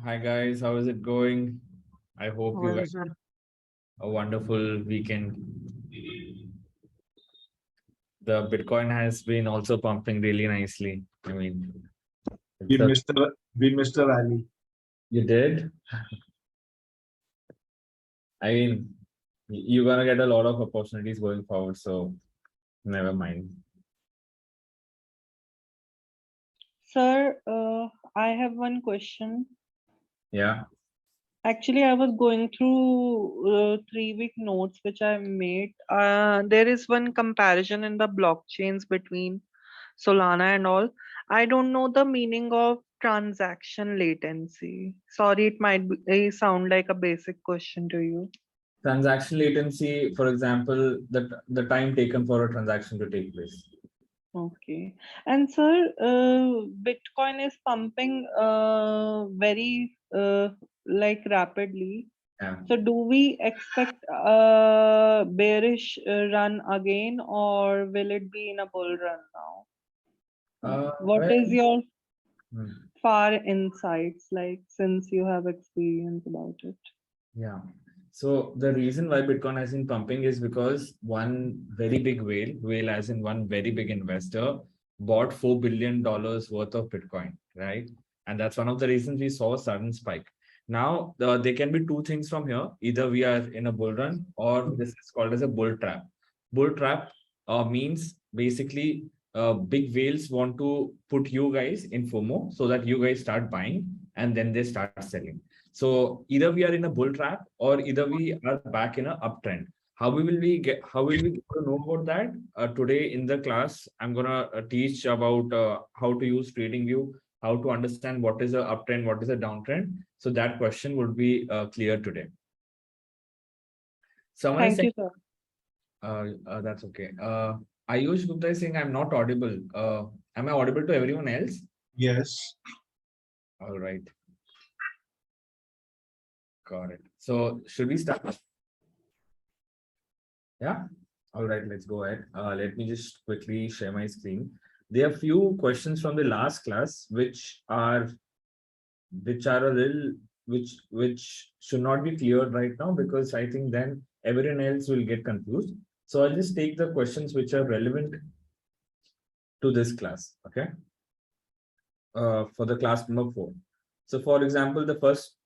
Hi guys, how is it going? I hope you Well, guys sir. had a wonderful weekend. The Bitcoin has been also pumping really nicely. I mean, We it's a missed the we missed the rally. you did. I mean, you're gonna get a lot of opportunities going forward, so never mind. Sir, I have one question. Yeah. Actually, I was going through 3 week notes which I made. There is one comparison in the blockchains between Solana and all. I don't know the meaning of transaction latency. Sorry, it might sound like a basic question to you. Transaction latency, for example, the time taken for a transaction to take place. Okay. And sir, Bitcoin is pumping very like rapidly. Yeah. So do we expect a bearish run again, or will it be in a bull run now? What Well, is your hmm, far insights like since you have experience about it? yeah. So the reason why Bitcoin has been pumping is because one very big whale as in one very big investor, bought $4 billion worth of Bitcoin, right? And that's one of the reasons we saw a sudden spike. Now, there can be two things from here. Either we are in a bull run or this is called as a bull trap. Bull trap means basically big whales want to put you guys in FOMO so that you guys start buying and then they start selling. So either we are in a bull trap or either we are back in an uptrend. How will we get to know about that? Today in the class, I'm gonna teach about how to use TradingView, how to understand what is a uptrend, what is a downtrend. So that question would be clear today. Someone is Thank saying, you, sir. that's okay. Ayush Gupta is saying I'm not audible. Am I audible to everyone else? Yes. All right. Got it. So should we start? Yeah. All right, let's go ahead. Let me just quickly share my screen. There are few questions from the last class which are a little which should not be cleared right now because I think then everyone else will get confused. So I'll just take the questions which are relevant to this class. Okay. For the class number 4. So for example, the first,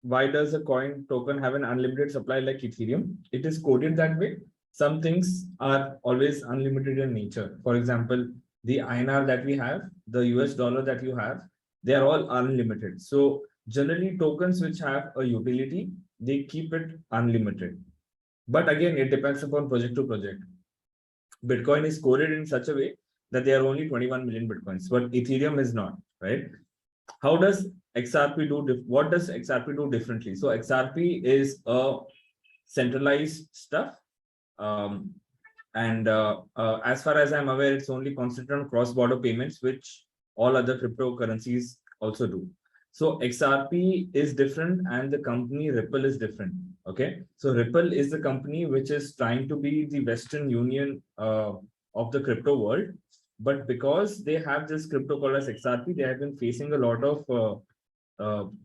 why does a coin token have an unlimited supply like Ethereum? It is coded that way. Some things are always unlimited in nature. For example, the INR that we have, the US dollar that you have, they are all unlimited. So generally tokens which have a utility, they keep it unlimited. But again, it depends upon project to project. Bitcoin is coded in such a way that there are only 21 million Bitcoins, but Ethereum is not, right? How does XRP do? What does XRP do differently? So XRP is a centralized stuff. And as far as I'm aware, it's only concentrated on cross-border payments, which all other cryptocurrencies also do. So XRP is different and the company Ripple is different. Okay. So Ripple is the company which is trying to be the Western Union of the crypto world. But because they have this crypto called as XRP, they have been facing a lot of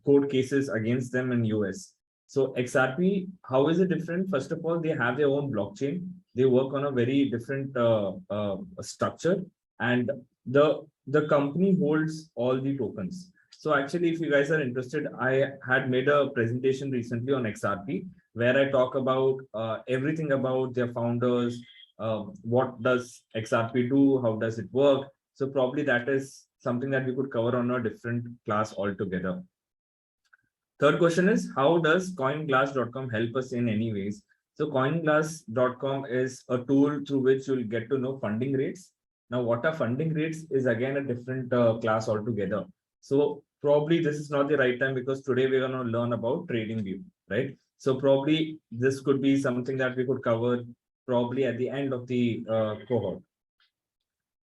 court cases against them in US. So XRP, how is it different? First of all, they have their own blockchain. They work on a very different structure, and the company holds all the tokens. So actually, if you guys are interested, I had made a presentation recently on XRP where I talk about everything about their founders, what does XRP do, how does it work. So probably that is something that we could cover on a different class altogether. Third question is, how does coinglass.com help us in any ways? So coinglass.com is a tool through which you'll get to know funding rates. Now, what are funding rates is again a different class altogether. So probably this is not the right time because today we're going to learn about TradingView, right? So probably this could be something that we could cover probably at the end of the cohort.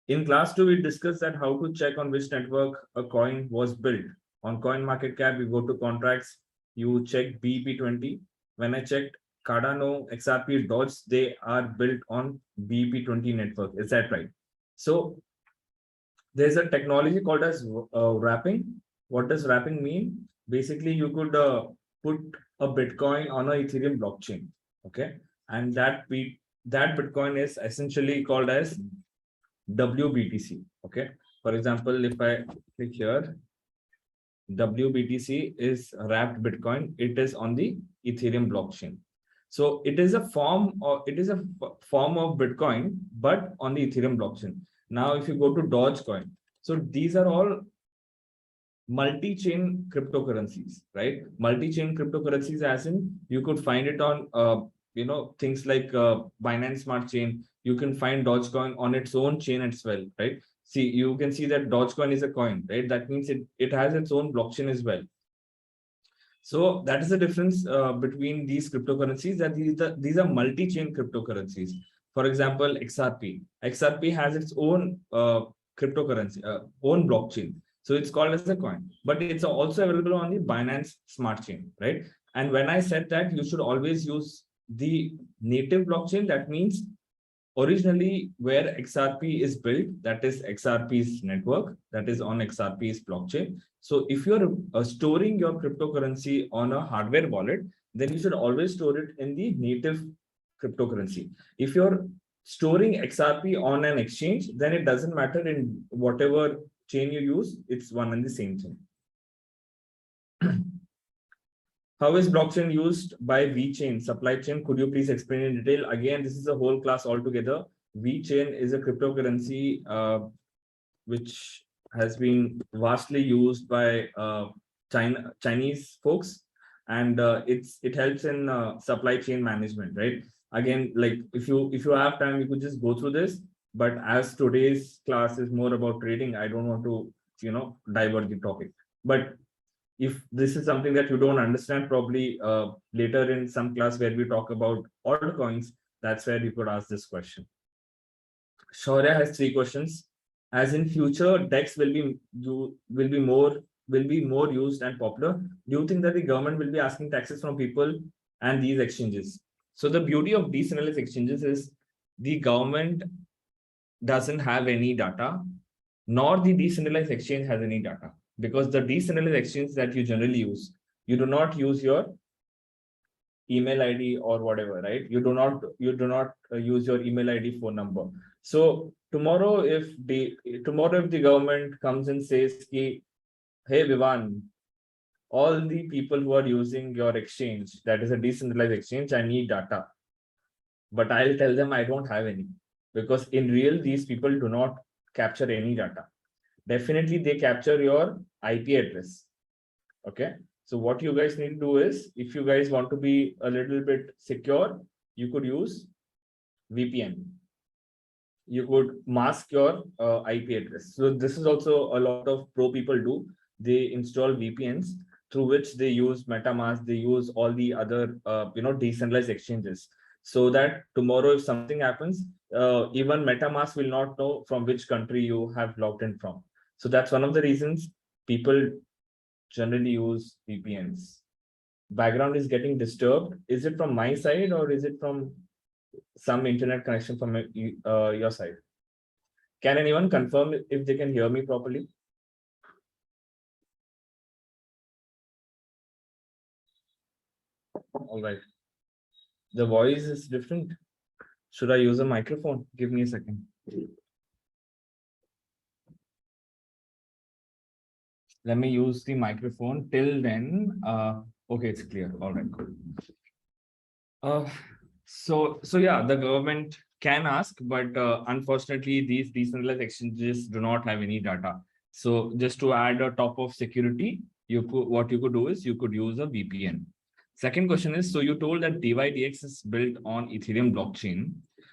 In class 2, we discussed that how to check on which network a coin was built. On CoinMarketCap, you go to contracts, you check BEP20. When I checked Cardano, XRP, Dodge, they are built on BEP20 network. Is that right? So there's a technology called as wrapping. What does wrapping mean? basically you could put a Bitcoin on a Ethereum blockchain. Okay. And that Bitcoin is essentially called as WBTC. Okay. For example, if I click here, WBTC is wrapped Bitcoin. It is on the Ethereum blockchain. So it is a form form of Bitcoin, but on the Ethereum blockchain. Now, if you go to Dogecoin, so these are all multi-chain cryptocurrencies, right? Multi-chain cryptocurrencies, as in you could find it on things like Binance Smart Chain. You can find Dogecoin on its own chain as well, right? See, you can see that Dogecoin is a coin, right? That means it has its own blockchain as well. So that is the difference between these cryptocurrencies, that these are multi-chain cryptocurrencies. For example, XRP. XRP has its own cryptocurrency, own blockchain. So it's called as a coin, but it's also available on the Binance Smart Chain, right? And when I said that you should always use the native blockchain, that means originally where XRP is built, that is XRP's network, that is on XRP's blockchain. So if you're storing your cryptocurrency on a hardware wallet, then you should always store it in the native cryptocurrency. If you're storing XRP on an exchange, then it doesn't matter in whatever chain you use, it's one and the same chain. How is blockchain used by VeChain supply chain? Could you please explain in detail? Again, this is a whole class altogether. VeChain is a cryptocurrency which has been vastly used by Chinese folks, and it helps in supply chain management, right? Again, like if you have time, you could just go through this. But as today's class is more about trading, I don't want to divert the topic. But if this is something that you don't understand, probably later in some class where we talk about altcoins, that's where you could ask this question. Shaurya has 3 questions. As in future, DEX will be more used and popular. Do you think that the government will be asking taxes from people and these exchanges? So the beauty of decentralized exchanges is the government doesn't have any data, nor the decentralized exchange has any data, because the decentralized exchange that you generally use, you do not use your email ID or whatever, right? You do not use your email ID phone number. So tomorrow, if the government comes and says, hey Vivan, all the people who are using your exchange, that is a decentralized exchange, I need data. But I'll tell them I don't have any, because in real, these people do not capture any data. Definitely they capture your IP address. Okay. So what you guys need to do is, if you guys want to be a little bit secure, you could use VPN. You could mask your IP address. So this is also a lot of pro people do. They install VPNs through which they use MetaMask, they use all the other decentralized exchanges, so that tomorrow if something happens, even MetaMask will not know from which country you have logged in from. So that's one of the reasons people generally use VPNs. Background is getting disturbed. Is it from my side or is it from some internet connection from your side? Can anyone confirm if they can hear me properly? All right. The voice is different. Should I use a microphone? Give me a second. Let me use the microphone. Till then, okay, it's clear. All right, cool. So yeah, the government can ask, but unfortunately, these decentralized exchanges do not have any data. So just to add a top of security, what you could do is you could use a VPN. Second question is, so you told that DYDX is built on Ethereum blockchain.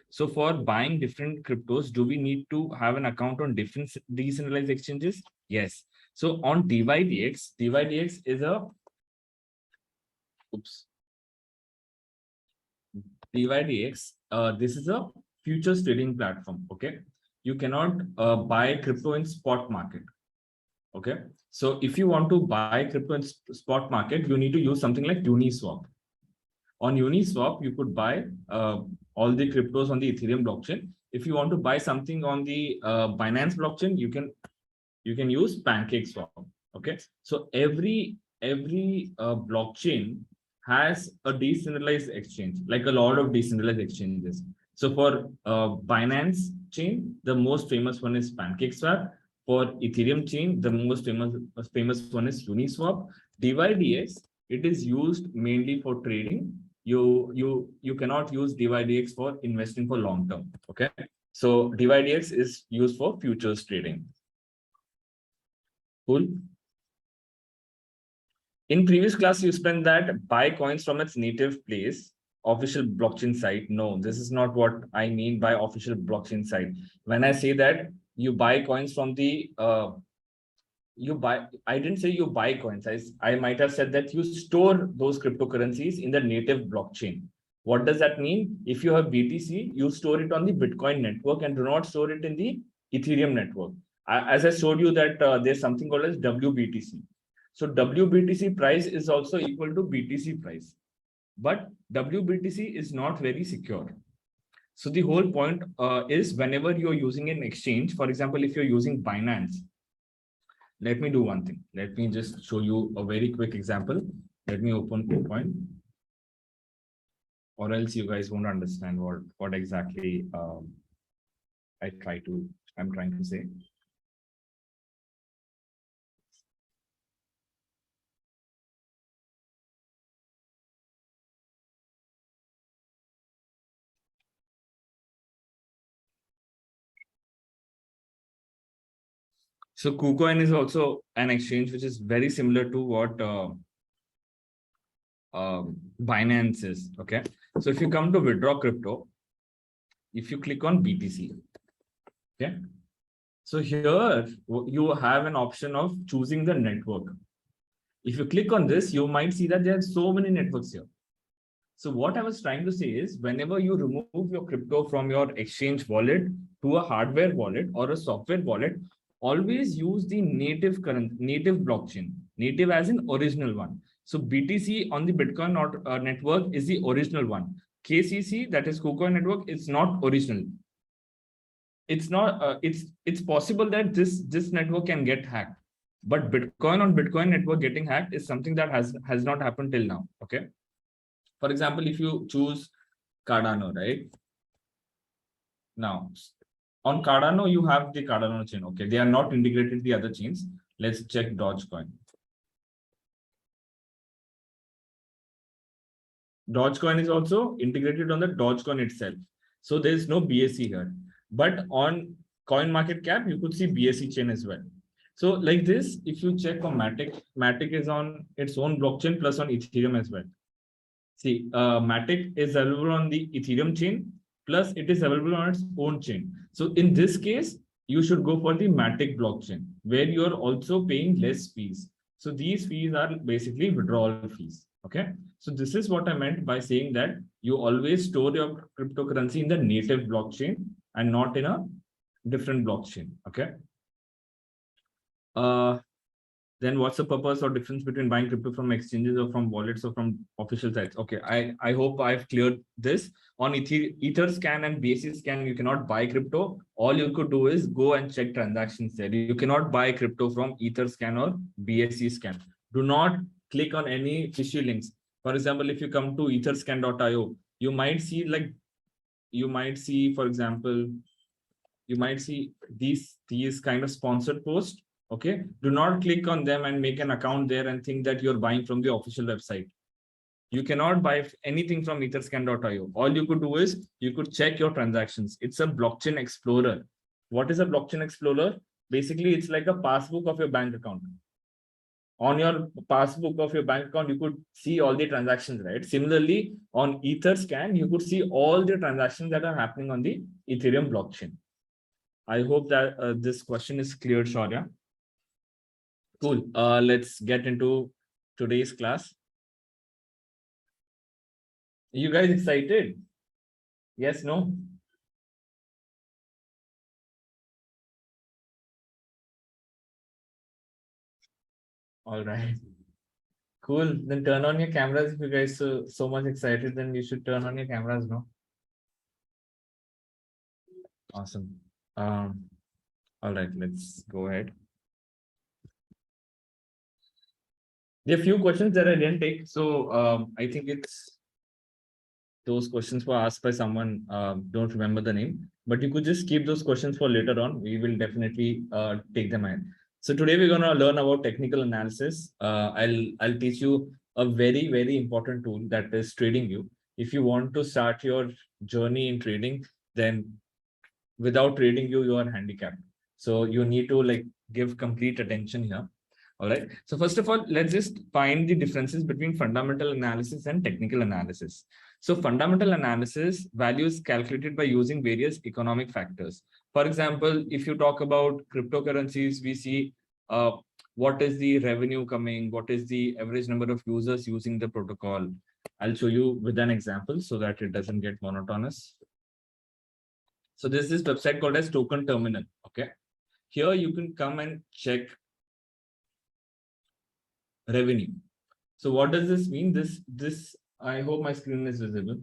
So for buying different cryptos, do we need to have an account on different decentralized exchanges? Yes. So on DYDX is a DYDX, this is a futures trading platform. Okay, you cannot buy crypto in spot market. Okay, so if you want to buy crypto in spot market, you need to use something like Uniswap. On Uniswap, you could buy all the cryptos on the Ethereum blockchain. If you want to buy something on the Binance blockchain, you can use PancakeSwap. Okay, so every every blockchain has a decentralized exchange, like a lot of decentralized exchanges. So for Binance chain, the most famous one is PancakeSwap. For Ethereum chain, the most famous one is Uniswap. DYDX, it is used mainly for trading. You cannot use DYDX for investing for long term. Okay, so DYDX is used for futures trading. Cool. In previous class, you spent that buy coins from its native place, official blockchain site. No, this is not what I mean by official blockchain site. When I say that you buy coins from the I didn't say you buy coins. I might have said that you store those cryptocurrencies in the native blockchain. What does that mean? If you have BTC, you store it on the Bitcoin network and do not store it in the Ethereum network. As I showed you that there's something called as WBTC. So WBTC price is also equal to BTC price, but WBTC is not very secure. So the whole point is whenever you're using an exchange, for example, if you're using Binance, let me do one thing. Let me just show you a very quick example. Let me open PowerPoint, or else you guys won't understand what exactly I'm trying to say. So KuCoin is also an exchange which is very similar to what Binance is. Okay. So if you come to withdraw crypto, if you click on BTC, okay. So here you have an option of choosing the network. If you click on this, you might see that there are so many networks here. So what I was trying to say is whenever you remove your crypto from your exchange wallet to a hardware wallet or a software wallet, always use the native blockchain, native as in original one. So BTC on the Bitcoin network is the original one. KCC, that is KuCoin network, it's not original. It's not, it's possible that this network can get hacked, but Bitcoin on Bitcoin network getting hacked is something that has not happened till now. Okay. For example, if you choose Cardano, right? Now, on Cardano, you have the Cardano chain. Okay, they are not integrated with the other chains. Let's check Dogecoin. Dogecoin is also integrated on the Dogecoin itself. So there is no BSC here. But on CoinMarketCap, you could see BSC chain as well. So like this, if you check on Matic, Matic is on its own blockchain plus on Ethereum as well. See, Matic is available on the Ethereum chain, plus it is available on its own chain. So in this case, you should go for the Matic blockchain, where you are also paying less fees. So these fees are basically withdrawal fees. Okay. So this is what I meant by saying that you always store your cryptocurrency in the native blockchain and not in a different blockchain. Okay. Then what's the purpose or difference between buying crypto from exchanges or from wallets or from official sites? Okay, I hope I've cleared this. On Etherscan and BSCscan, you cannot buy crypto. All you could do is go and check transactions there. You cannot buy crypto from Etherscan or BSCscan. Do not click on any fishy links. For example, if you come to etherscan.io, you might see, for example, you might see these kind of sponsored posts. Okay, do not click on them and make an account there and think that you're buying from the official website. You cannot buy anything from etherscan.io. All you could do is you could check your transactions. It's a blockchain explorer. What is a blockchain explorer? Basically, it's like a passbook of your bank account. On your passbook of your bank account, you could see all the transactions, right? Similarly, on Etherscan, you could see all the transactions that are happening on the Ethereum blockchain. I hope that this question is clear, Shaurya. Cool. Let's get into today's class. You guys excited? Yes, no? All right. Cool. Then turn on your cameras if you guys are so much excited, then you should turn on your cameras, no? Awesome. All right, let's go ahead. There are few questions that I didn't take. So I think it's those questions were asked by someone, don't remember the name, but you could just keep those questions for later on. We will definitely take them in. So today we're going to learn about technical analysis. I'll teach you a very important tool that is TradingView. If you want to start your journey in trading, then without TradingView, you are handicapped. So you need to like give complete attention here. All right. So first of all, let's just find the differences between fundamental analysis and technical analysis. So fundamental analysis values calculated by using various economic factors. For example, if you talk about cryptocurrencies, we see what is the revenue coming, what is the average number of users using the protocol. I'll show you with an example so that it doesn't get monotonous. So there's this website called as Token Terminal. Okay. Here you can come and check revenue. So what does this mean? This I hope my screen is visible.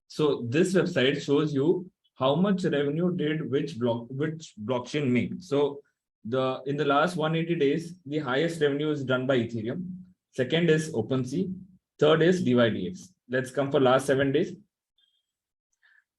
So this website shows you how much revenue did which blockchain make. So in the last 180 days, the highest revenue is done by Ethereum. Second is OpenSea. Third is DYDX. Let's come for last 7 days.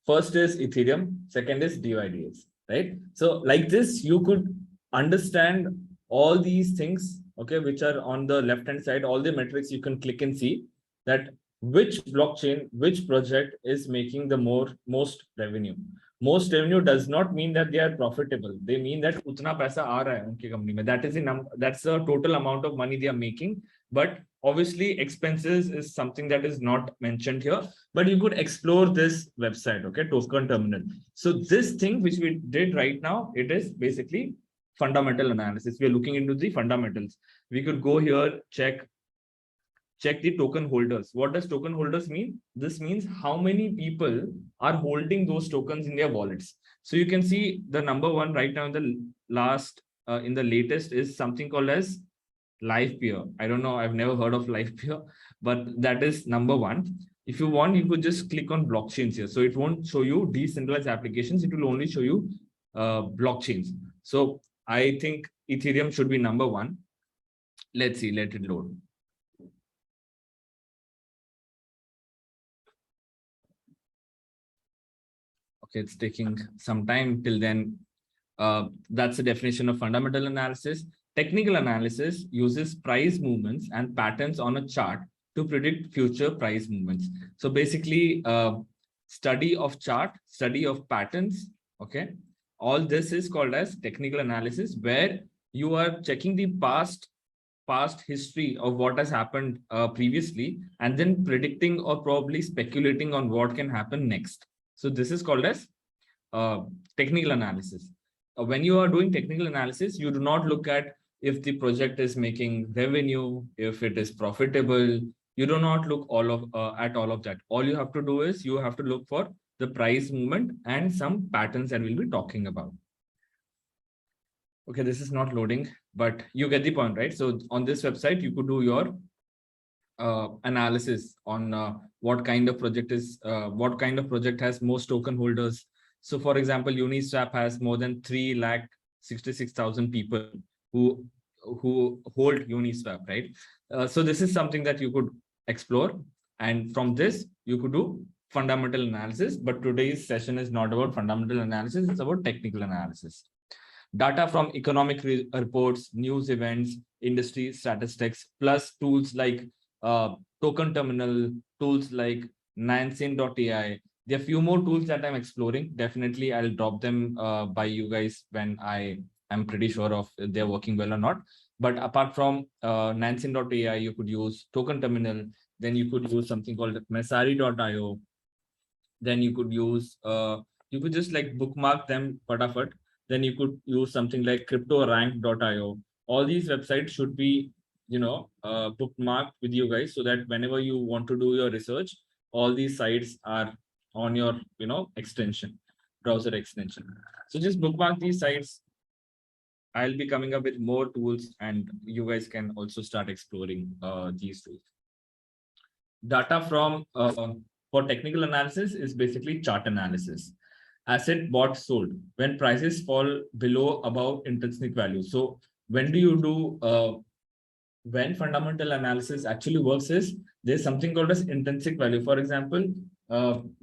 First is Ethereum. Second is DYDX. Right. So like this, you could understand all these things, okay, which are on the left hand side, all the metrics you can click and see that which blockchain, which project is making the most revenue. Most revenue does not mean that they are profitable. They mean that utna paisa aa raha hai unki company mein. That is that's the total amount of money they are making. But obviously expenses is something that is not mentioned here, but you could explore this website, okay, Token Terminal. So this thing which we did right now, it is basically fundamental analysis. We are looking into the fundamentals. We could go here, check the token holders. What does token holders mean? This means how many people are holding those tokens in their wallets. So you can see the number one right now in the last, in the latest is something called as live peer. I don't know, I've never heard of live peer, but that is number one. If you want, you could just click on blockchains here. So it won't show you decentralized applications. It will only show you blockchains. So I think Ethereum should be number one. Let's see, let it load. Okay, it's taking some time till then. That's the definition of fundamental analysis. Technical analysis uses price movements and patterns on a chart to predict future price movements. So basically, study of chart, study of patterns, okay? All this is called as technical analysis, where you are checking the past history of what has happened previously, and then predicting or probably speculating on what can happen next. So this is called as technical analysis. When you are doing technical analysis, you do not look at if the project is making revenue, if it is profitable. You do not look at all of that. All you have to do is you have to look for the price movement and some patterns that we'll be talking about. Okay, this is not loading, but you get the point, right? So on this website, you could do your analysis on what kind of project has most token holders. So for example, Uniswap has more than 366,000 people who hold Uniswap, right? So this is something that you could explore, and from this you could do fundamental analysis. But today's session is not about fundamental analysis, it's about technical analysis. Data from economic reports, news events, industry statistics, plus tools like Token Terminal, tools like Nansen.ai. There are few more tools that I'm exploring. Definitely, I'll drop them by you guys when I am pretty sure of they're working well or not. But apart from Nansen.ai, you could use Token Terminal. Then you could use something called Messari.io. Then you could use, you could just like bookmark them, patafat. Then you could use something like cryptorank.io. All these websites should be, bookmarked with you guys, so that whenever you want to do your research, all these sites are on your, extension, browser extension. So just bookmark these sites. I'll be coming up with more tools, and you guys can also start exploring these tools. Data from for technical analysis is basically chart analysis. Asset bought sold when prices fall below above intrinsic value. So when do you do when fundamental analysis actually works is there's something called as intrinsic value. For example, an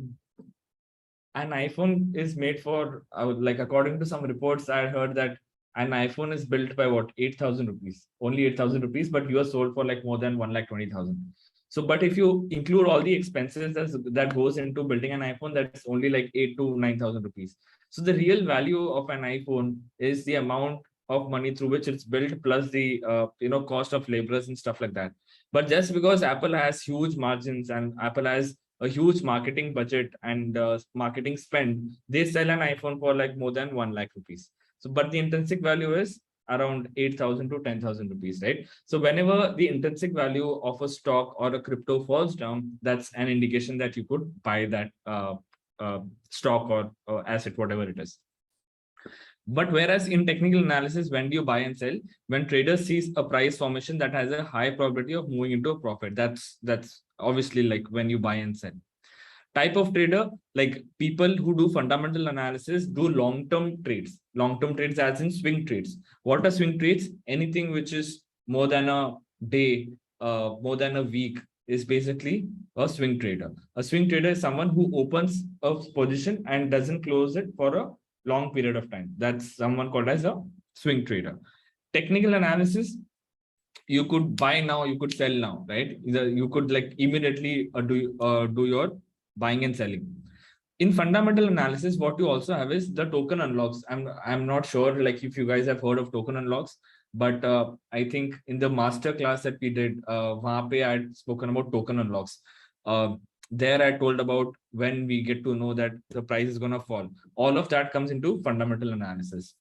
iPhone is made for like according to some reports, I heard that an iPhone is built by what 8,000 rupees, only 8,000 rupees, but you are sold for like more than 1,20,000. So, but if you include all the expenses that goes into building an iPhone, that's only like 8 to 9,000 rupees. So the real value of an iPhone is the amount of money through which it's built plus the cost of laborers and stuff like that. But just because Apple has huge margins and Apple has a huge marketing budget and marketing spend, they sell an iPhone for like more than 1 lakh rupees. So, but the intrinsic value is around 8,000 to 10,000 rupees, right? So whenever the intrinsic value of a stock or a crypto falls down, that's an indication that you could buy that stock or asset, whatever it is. But whereas in technical analysis, when do you buy and sell? When trader sees a price formation that has a high probability of moving into a profit, that's obviously like when you buy and sell. Type of trader, like people who do fundamental analysis do long-term trades. Long-term trades as in swing trades. What are swing trades? Anything which is more than a day, more than a week is basically a swing trader. A swing trader is someone who opens a position and doesn't close it for a long period of time. That's someone called as a swing trader. Technical analysis, you could buy now, you could sell now, right? You could like immediately do your buying and selling. In fundamental analysis, what you also have is the token unlocks. I'm not sure like if you guys have heard of token unlocks, but I think in the master class that we did, wahan pe I had spoken about token unlocks. There I told about when we get to know that the price is going to fall. All of that comes into fundamental analysis.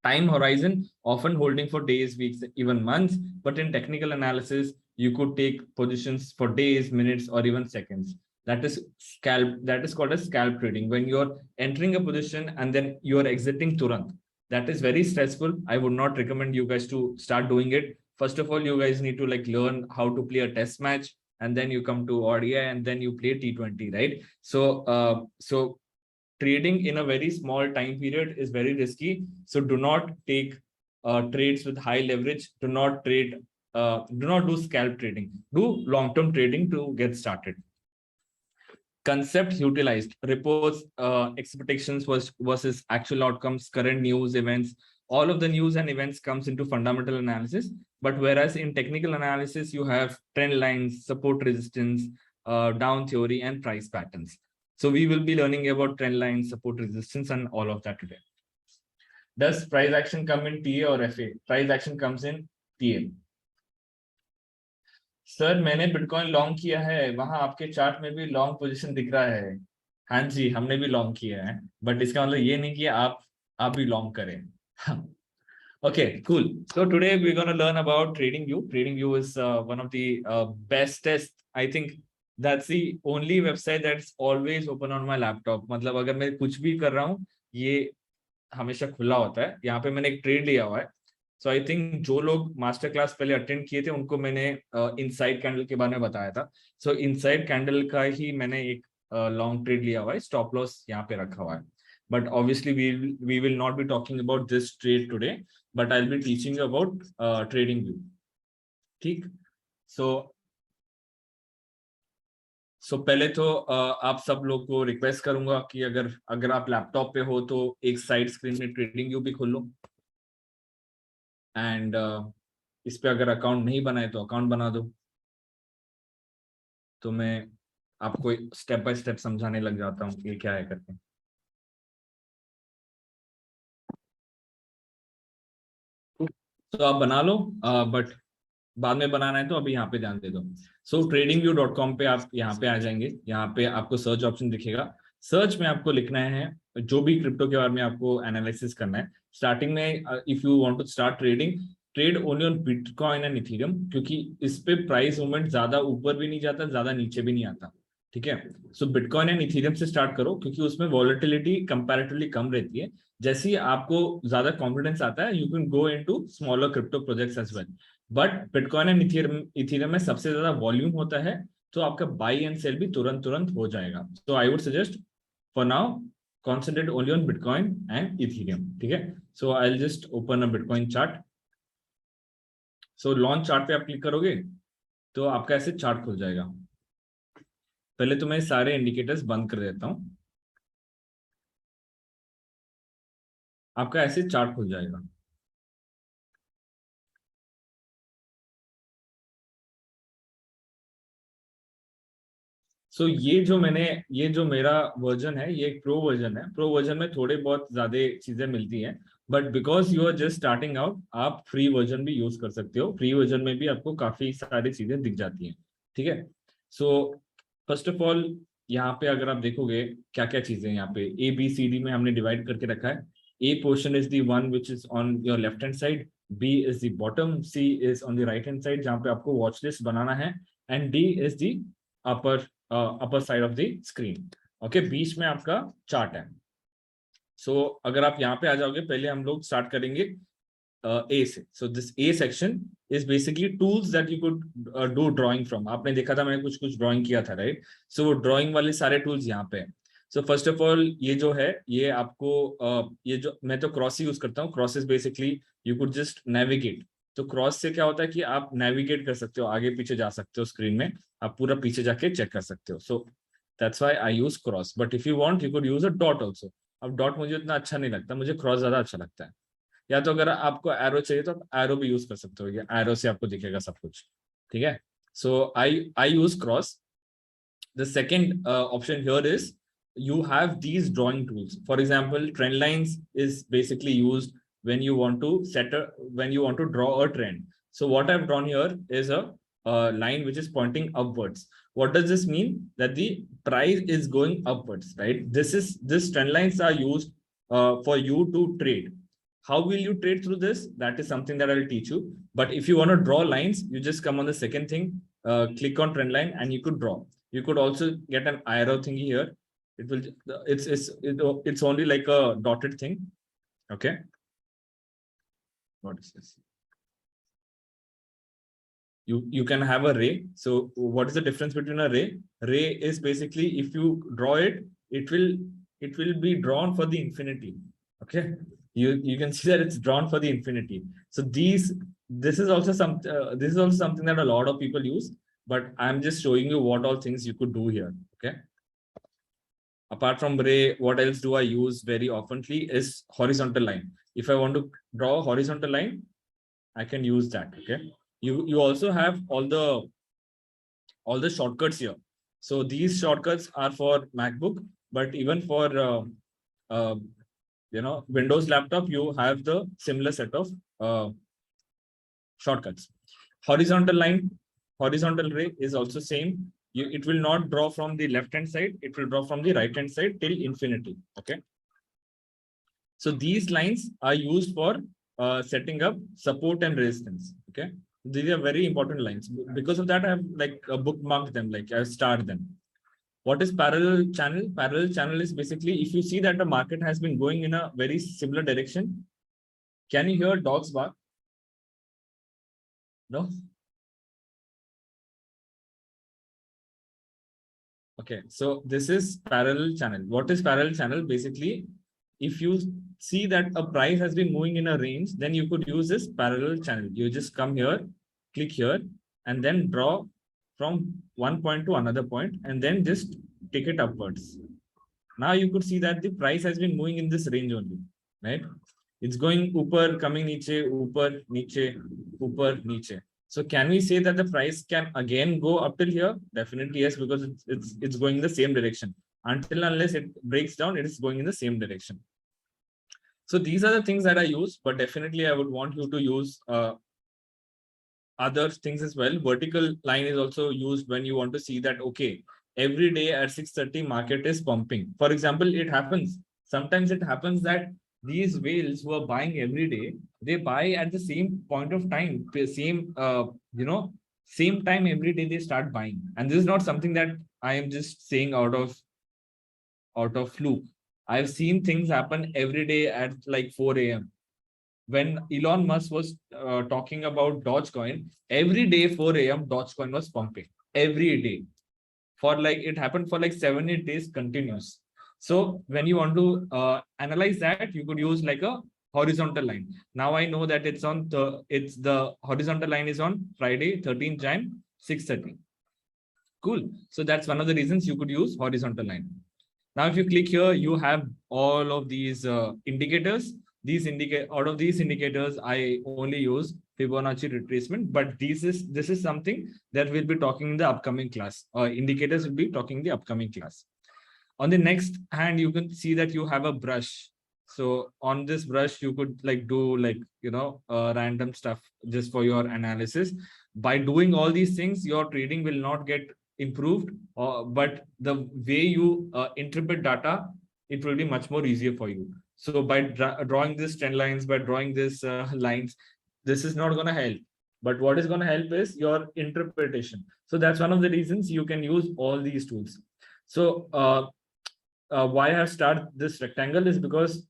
Time horizon, often holding for days, weeks, even months. But in technical analysis, you could take positions for days, minutes, or even seconds. That is called as scalp trading. When you're entering a position and then you're exiting turant. That is very stressful. I would not recommend you guys to start doing it. First of all, you guys need to like learn how to play a test match, and then you come to ODI, and then you play T20, right? So trading in a very small time period is very risky. So do not take trades with high leverage. Do not do scalp trading. Do long-term trading to get started. Concepts utilized, reports, expectations versus actual outcomes, current news, events. All of the news and events comes into fundamental analysis. But whereas in technical analysis, you have trend lines, support resistance, down theory, and price patterns. So we will be learning about trend lines, support resistance, and all of that today. Does price action come in TA or FA? Price action comes in TA. Sir मैंने bitcoin long किया है, वहां आपके chart में भी long position दिख रहा है. हाँ जी, हमने भी लॉन्ग किया है, बट इसका मतलब ये नहीं कि आप भी लॉन्ग करें. Okay, cool. So today we're going to learn about TradingView. TradingView is one of the bestest. I think that's the only website that's always open on my laptop. मतलब अगर मैं कुछ भी कर रहा हूँ, ये हमेशा खुला होता है. यहाँ पे मैंने एक ट्रेड लिया हुआ है. सो आई थिंक जो लोग मास्टर क्लास पहले अटेंड किए थे उनको मैंने इनसाइड कैंडल के बारे में बताया था. सो इनसाइड कैंडल का ही मैंने एक लॉन्ग ट्रेड लिया हुआ है. स्टॉप लॉस यहाँ पे रखा हुआ है. But obviously we will not be talking about this trade today, but I'll be teaching you about TradingView. ठीक. So पहले तो आप सब लोग को रिक्वेस्ट करूंगा कि अगर आप लैपटॉप पे हो तो एक साइड स्क्रीन में TradingView भी खोल लो. एंड इस पे अगर अकाउंट नहीं बनाए तो अकाउंट बना दो. तो मैं आपको स्टेप बाय स्टेप समझाने लग जाता हूँ ये क्या है करके. तो आप बना लो, बट बाद में बनाना है तो अभी यहाँ पे ध्यान दे दो. सो tradingview.com पे आप यहाँ पे आ जाएंगे. यहाँ पे आपको सर्च ऑप्शन दिखेगा. सर्च में आपको लिखना है जो भी क्रिप्टो के बारे में आपको एनालिसिस करना है. स्टार्टिंग में if you want to start trading, trade only on bitcoin and ethereum, क्योंकि इस पे प्राइस मूवमेंट ज्यादा ऊपर भी नहीं जाता, ज्यादा नीचे भी नहीं आता. ठीक है. सो बिटकॉइन एंड इथेरियम से स्टार्ट करो क्योंकि उसमें वॉलेटिलिटी कंपैरेटिवली कम रहती है. जैसे ही आपको ज्यादा कॉन्फिडेंस आता है, you can go into smaller crypto projects as well. But bitcoin and ethereum में सबसे ज्यादा वॉल्यूम होता है, तो आपका बाई एंड सेल भी तुरंत हो जाएगा. So I would suggest for now concentrate only on Bitcoin and Ethereum. ठीक है. So I'll just open a Bitcoin chart. So launch chart पे आप क्लिक करोगे तो आपका ऐसे चार्ट खुल जाएगा। पहले तो मैं सारे इंडिकेटर्स बंद कर देता हूं, आपका ऐसे चार्ट खुल जाएगा। सो ये जो मेरा वर्जन है, ये एक प्रो वर्जन है। प्रो वर्जन में थोड़े बहुत ज्यादा चीजें मिलती हैं, but because you are just starting out, आप फ्री वर्जन भी यूज कर सकते हो। फ्री वर्जन में भी आपको काफी सारी चीजें दिख जाती हैं, ठीक है। सो फर्स्ट ऑफ ऑल यहाँ पे अगर आप देखोगे क्या क्या चीजें यहाँ पे ए बी सी डी में हमने डिवाइड करके रखा है। A portion is the one which is on your left hand side, B is the bottom, C is on the right hand side जहाँ पे आपको वॉच लिस्ट बनाना है, and D is the upper side of the screen. Okay, बीच में आपका chart है। सो अगर आप यहाँ पे आ जाओगे, पहले हम लोग स्टार्ट करेंगे ए से। So this A section is basically tools that you could do drawing from. आपने देखा था मैंने कुछ ड्राइंग किया था, राइट। सो वो ड्राइंग वाले सारे टूल्स यहाँ पे हैं। सो फर्स्ट ऑफ ऑल ये जो है, ये आपको ये जो मैं तो क्रॉस यूज करता हूँ। Cross is basically you could just navigate. तो क्रॉस से क्या होता है कि आप नेविगेट कर सकते हो, आगे पीछे जा सकते हो स्क्रीन में, आप पूरा पीछे जाके चेक कर सकते हो। So that's why I use cross, but if you want you could use a dot also. अब डॉट मुझे उतना अच्छा नहीं लगता, मुझे क्रॉस ज्यादा अच्छा लगता है। या तो अगर आपको एरो चाहिए तो आप एरो भी यूज कर सकते हो, या एरो से आपको दिखेगा सब कुछ, ठीक है। So I use cross. The second option here is you have these drawing tools. For example, trend lines is basically used when you want to when you want to draw a trend. So what I've drawn here is a line which is pointing upwards. What does this mean? That the price is going upwards, right? This trend lines are used for you to trade. How will you trade through this? That is something that I'll teach you. But if you want to draw lines, you just come on the second thing, click on trend line, and you could draw. You could also get an arrow thingy here. It will, it's only like a dotted thing. Okay. What is this? You can have a ray. So what is the difference between a ray? Ray is basically, if you draw it, it will be drawn for the infinity. Okay. You can see that it's drawn for the infinity. So this is also something that a lot of people use, but I'm just showing you what all things you could do here. Okay. Apart from ray, what else do I use very oftenly is horizontal line. If I want to draw a horizontal line, I can use that. Okay. You also have all the shortcuts here. So these shortcuts are for MacBook, but even for Windows laptop, you have the similar set of shortcuts. Horizontal line, horizontal ray is also same. It will not draw from the left hand side, it will draw from the right hand side till infinity. Okay. So these lines are used for setting up support and resistance. Okay. These are very important lines. Because of that, I have like bookmarked them, like I've starred them. What is parallel channel? Parallel channel is basically if you see that the market has been going in a very similar direction. Can you hear dogs bark? No? Okay, so this is parallel channel. What is parallel channel? Basically, if you see that a price has been moving in a range, then you could use this parallel channel. You just come here, click here, and then draw from one point to another point, and then just take it upwards. Now you could see that the price has been moving in this range only, right? It's going upper, coming niche, upper, niche, upper, niche. So can we say that the price can again go up till here? Definitely yes, because it's going in the same direction. Until unless it breaks down, it is going in the same direction. So these are the things that I use, but definitely I would want you to use other things as well. Vertical line is also used when you want to see that, okay, every day at 6:30 market is pumping. For example, it happens. Sometimes it happens that these whales who are buying every day, they buy at the same point of time, same time every day they start buying. And this is not something that I am just saying out of fluke. I've seen things happen every day at like 4 a.m. When Elon Musk was talking about Dogecoin, every day 4 a.m. Dogecoin was pumping every day. It happened for like 7-8 days continuous. So when you want to analyze that, you could use like a horizontal line. Now I know that it's the horizontal line is on Friday, 13th Jan, 6:30. Cool. So that's one of the reasons you could use horizontal line. Now, if you click here, you have all of these indicators. Out of these indicators, I only use Fibonacci retracement, but this is something that we'll be talking in the upcoming class. Indicators will be talking in the upcoming class. On the next hand, you can see that you have a brush. So on this brush, you could do random stuff just for your analysis. By doing all these things, your trading will not get improved, but the way you interpret data, it will be much more easier for you. So by drawing these trend lines, by drawing these lines, this is not going to help. But what is going to help is your interpretation. So that's one of the reasons you can use all these tools. So why I have started this rectangle is because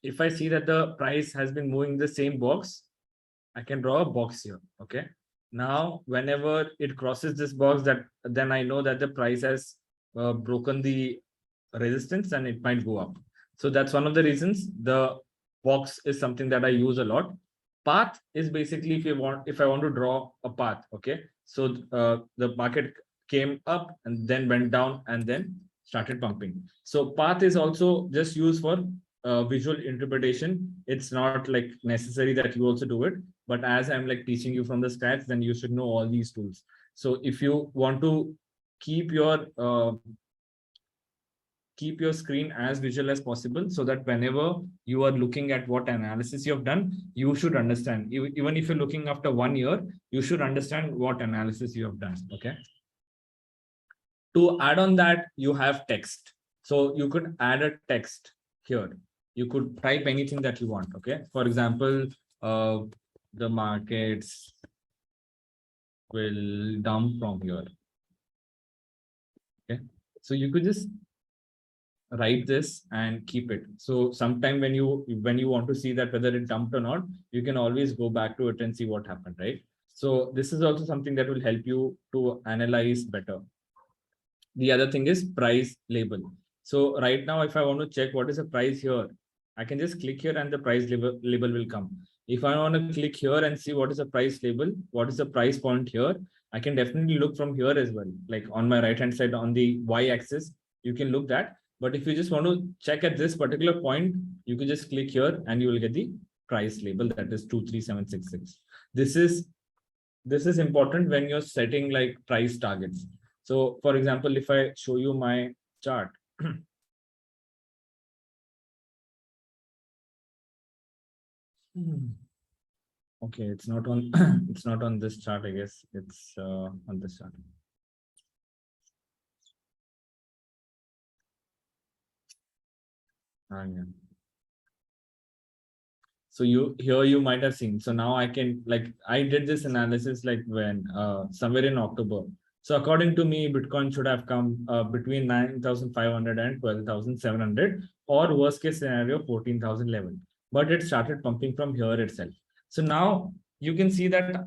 if I see that the price has been moving the same box, I can draw a box here. Okay. Now, whenever it crosses this box, then I know that the price has broken the resistance and it might go up. So that's one of the reasons the box is something that I use a lot. Path is basically if I want to draw a path. Okay. So the market came up and then went down and then started pumping. So path is also just used for visual interpretation. It's not necessary that you also do it, but as I'm teaching you from the scratch, then you should know all these tools. So if you want to keep your screen as visual as possible, so that whenever you are looking at what analysis you have done, you should understand. Even if you're looking after 1 year, you should understand what analysis you have done. Okay. To add on that, you have text. So you could add a text here. You could type anything that you want. Okay. For example, the markets will dump from here. Okay. So you could just write this and keep it. So sometime when you want to see that whether it dumped or not, you can always go back to it and see what happened, right? So this is also something that will help you to analyze better. The other thing is price label. So right now, if I want to check what is the price here, I can just click here and the price label will come. If I want to click here and see what is the price label, what is the price point here, I can definitely look from here as well. Like on my right hand side on the y-axis, you can look that. But if you just want to check at this particular point, you can just click here and you will get the price label, that is 23766. This is important when you're setting price targets. So for example, if I show you my chart, okay, it's not on it's not on this chart, I guess it's on this chart. Yeah. So here you might have seen. So now I can I did this analysis when somewhere in October. So according to me, Bitcoin should have come between 9,500 and 12,700, or worst case scenario 14,000 level. But it started pumping from here itself. So now you can see that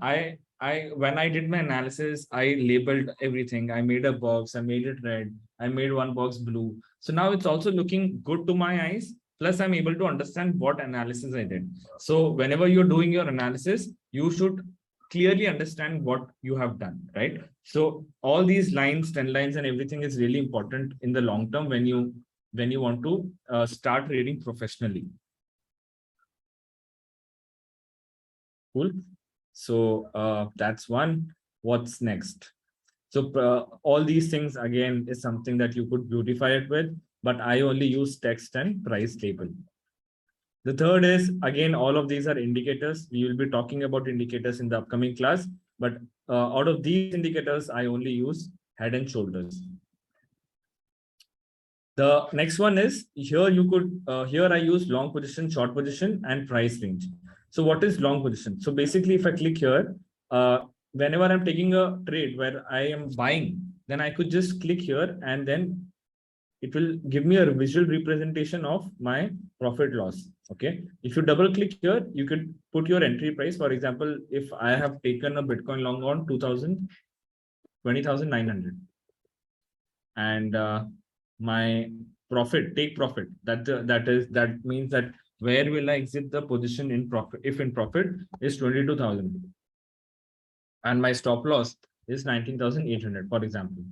when I did my analysis, I labeled everything. I made a box, I made it red, I made one box blue. So now it's also looking good to my eyes. Plus, I'm able to understand what analysis I did. So whenever you're doing your analysis, you should clearly understand what you have done, right? So all these lines, 10 lines and everything is really important in the long term when you want to start trading professionally. Cool. So that's one. What's next? So all these things again is something that you could beautify it with, but I only use text and price label. The third is, again, all of these are indicators. We will be talking about indicators in the upcoming class, but out of these indicators, I only use head and shoulders. The next one is here here I use long position, short position, and price range. So what is long position? So basically, if I click here, whenever I'm taking a trade where I am buying, then I could just click here and then it will give me a visual representation of my profit loss. Okay. If you double click here, you could put your entry price. For example, if I have taken a Bitcoin long on 20,900 and my profit, take profit, that means that where will I exit the position in profit? If in profit is 22,000 and my stop loss is 19,800, for example.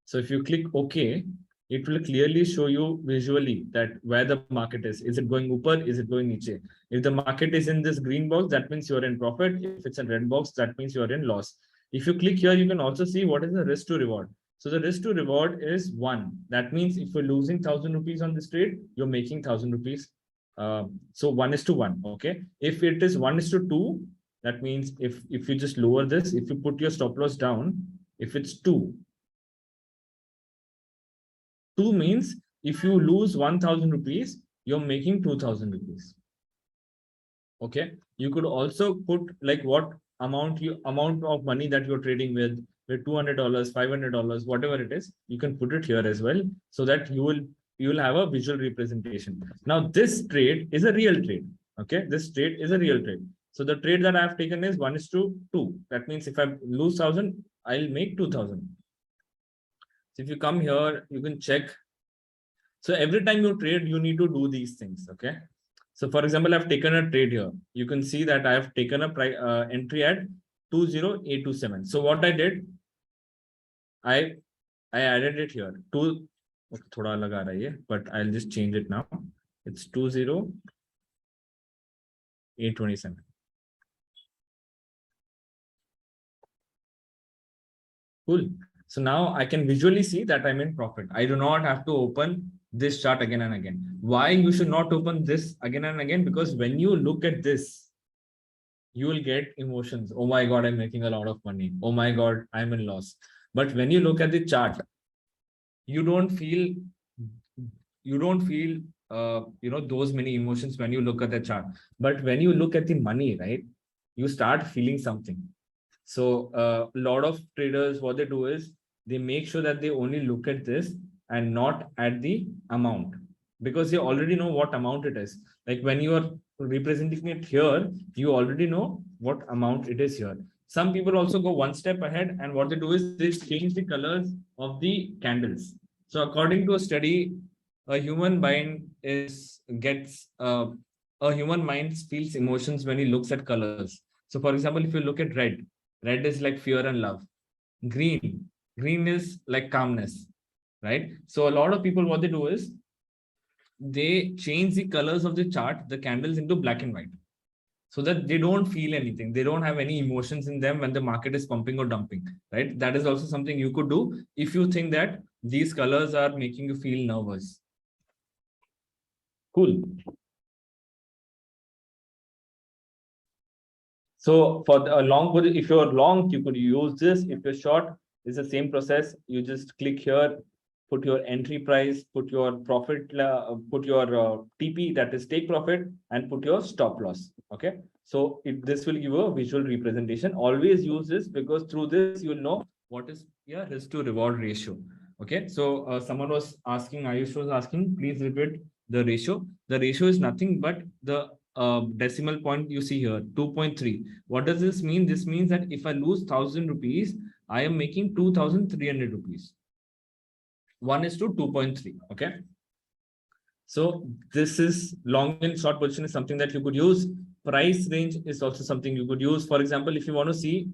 So if you click OK, it will clearly show you visually that where the market is. Is it going upper? Is it going niche? If the market is in this green box, that means you're in profit. If it's a red box, that means you're in loss. If you click here, you can also see what is the risk to reward. So the risk to reward is 1. That means if you're losing 1,000 rupees on this trade, you're making 1,000 rupees. So 1:1. Okay. If it is 1:2, that means if you just lower this, if you put your stop loss down, if it's 2, 2 means if you lose 1,000 rupees, you're making 2,000 rupees. Okay. You could also put like what amount of money that you're trading with $200, $500, whatever it is, you can put it here as well, so that you will have a visual representation. Now this trade is a real trade. Okay. This trade is a real trade. So the trade that I have taken is 1:2. That means if I lose 1,000, I'll make 2,000. So if you come here, you can check. So every time you trade, you need to do these things. Okay. So for example, I've taken a trade here. You can see that I have taken a entry at 20827. So what I did, I added it here. Thoda lag aa raha hai, but I'll just change it now. It's 20827. Cool. So now I can visually see that I'm in profit. I do not have to open this chart again and again. Why you should not open this again and again? Because when you look at this, you will get emotions. Oh my God, I'm making a lot of money. Oh my God, I'm in loss. But when you look at the chart, you don't feel those many emotions when you look at the chart. But when you look at the money, right, you start feeling something. So a lot of traders, what they do is they make sure that they only look at this and not at the amount, because they already know what amount it is. Like when you are representing it here, you already know what amount it is here. Some people also go one step ahead, and what they do is they change the colors of the candles. So according to a study, a human mind feels emotions when he looks at colors. So for example, if you look at red, red is like fear and love. Green is like calmness, right? So a lot of people, what they do is they change the colors of the chart, the candles, into black and white, so that they don't feel anything. They don't have any emotions in them when the market is pumping or dumping, right? That is also something you could do if you think that these colors are making you feel nervous. Cool. So for the long, if you're long, you could use this. If you're short, it's the same process. You just click here, put your entry price, put your profit, put your TP, that is take profit, and put your stop loss. Okay. So this will give you a visual representation. Always use this, because through this, you'll know what is your risk to reward ratio. Okay. So someone was asking, Ayush was asking, please repeat the ratio. The ratio is nothing but the decimal point you see here, 2.3. What does this mean? This means that if I lose 1,000 rupees, I am making 2,300 rupees. 1:2.3. Okay. So this is long and short position is something that you could use. Price range is also something you could use. For example, if you want to see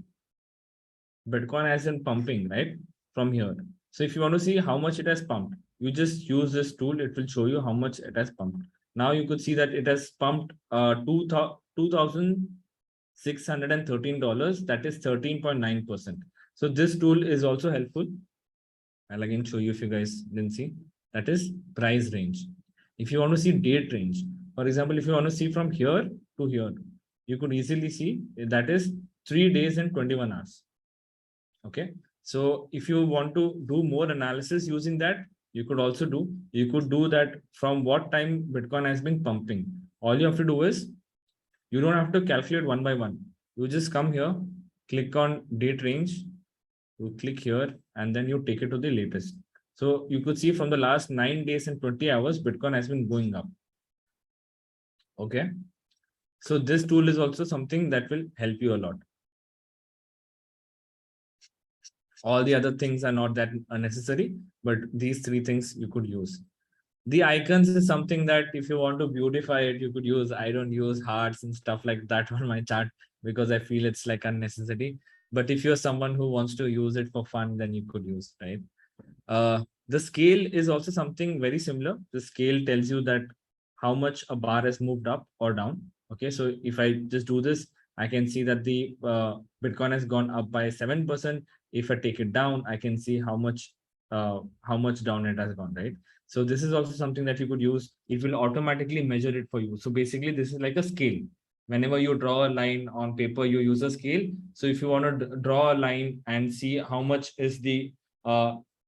Bitcoin has been pumping, right, from here. So if you want to see how much it has pumped, you just use this tool. It will show you how much it has pumped. Now you could see that it has pumped $2,613. That is 13.9%. So this tool is also helpful. I'll again show you if you guys didn't see. That is price range. If you want to see date range, for example, if you want to see from here to here, you could easily see that is 3 days and 21 hours. Okay. So if you want to do more analysis using that, you could do that from what time Bitcoin has been pumping. All you have to do is, you don't have to calculate one by one. You just come here, click on date range, you click here, and then you take it to the latest. So you could see from the last 9 days and 20 hours, Bitcoin has been going up. Okay. So this tool is also something that will help you a lot. All the other things are not that unnecessary, but these 3 things you could use. The icons is something that if you want to beautify it, you could use. I don't use hearts and stuff like that on my chart because I feel it's like unnecessary. But if you're someone who wants to use it for fun, then you could use, right? The scale is also something very similar. The scale tells you that how much a bar has moved up or down. Okay, so if I just do this, I can see that the Bitcoin has gone up by 7%. If I take it down, I can see how much down it has gone, right? So this is also something that you could use. It will automatically measure it for you. So basically, this is like a scale. Whenever you draw a line on paper, you use a scale. So if you want to draw a line and see how much is the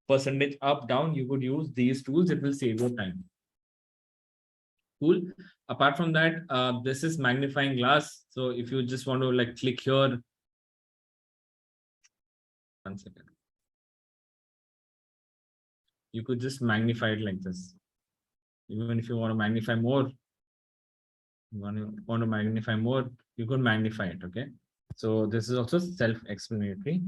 percentage up, down, you could use these tools. It will save your time. Cool. Apart from that, this is magnifying glass. So if you just want to like click here, 1 second. You could just magnify it like this. Even if you want to magnify more, want to magnify more, you could magnify it. Okay. So this is also self-explanatory.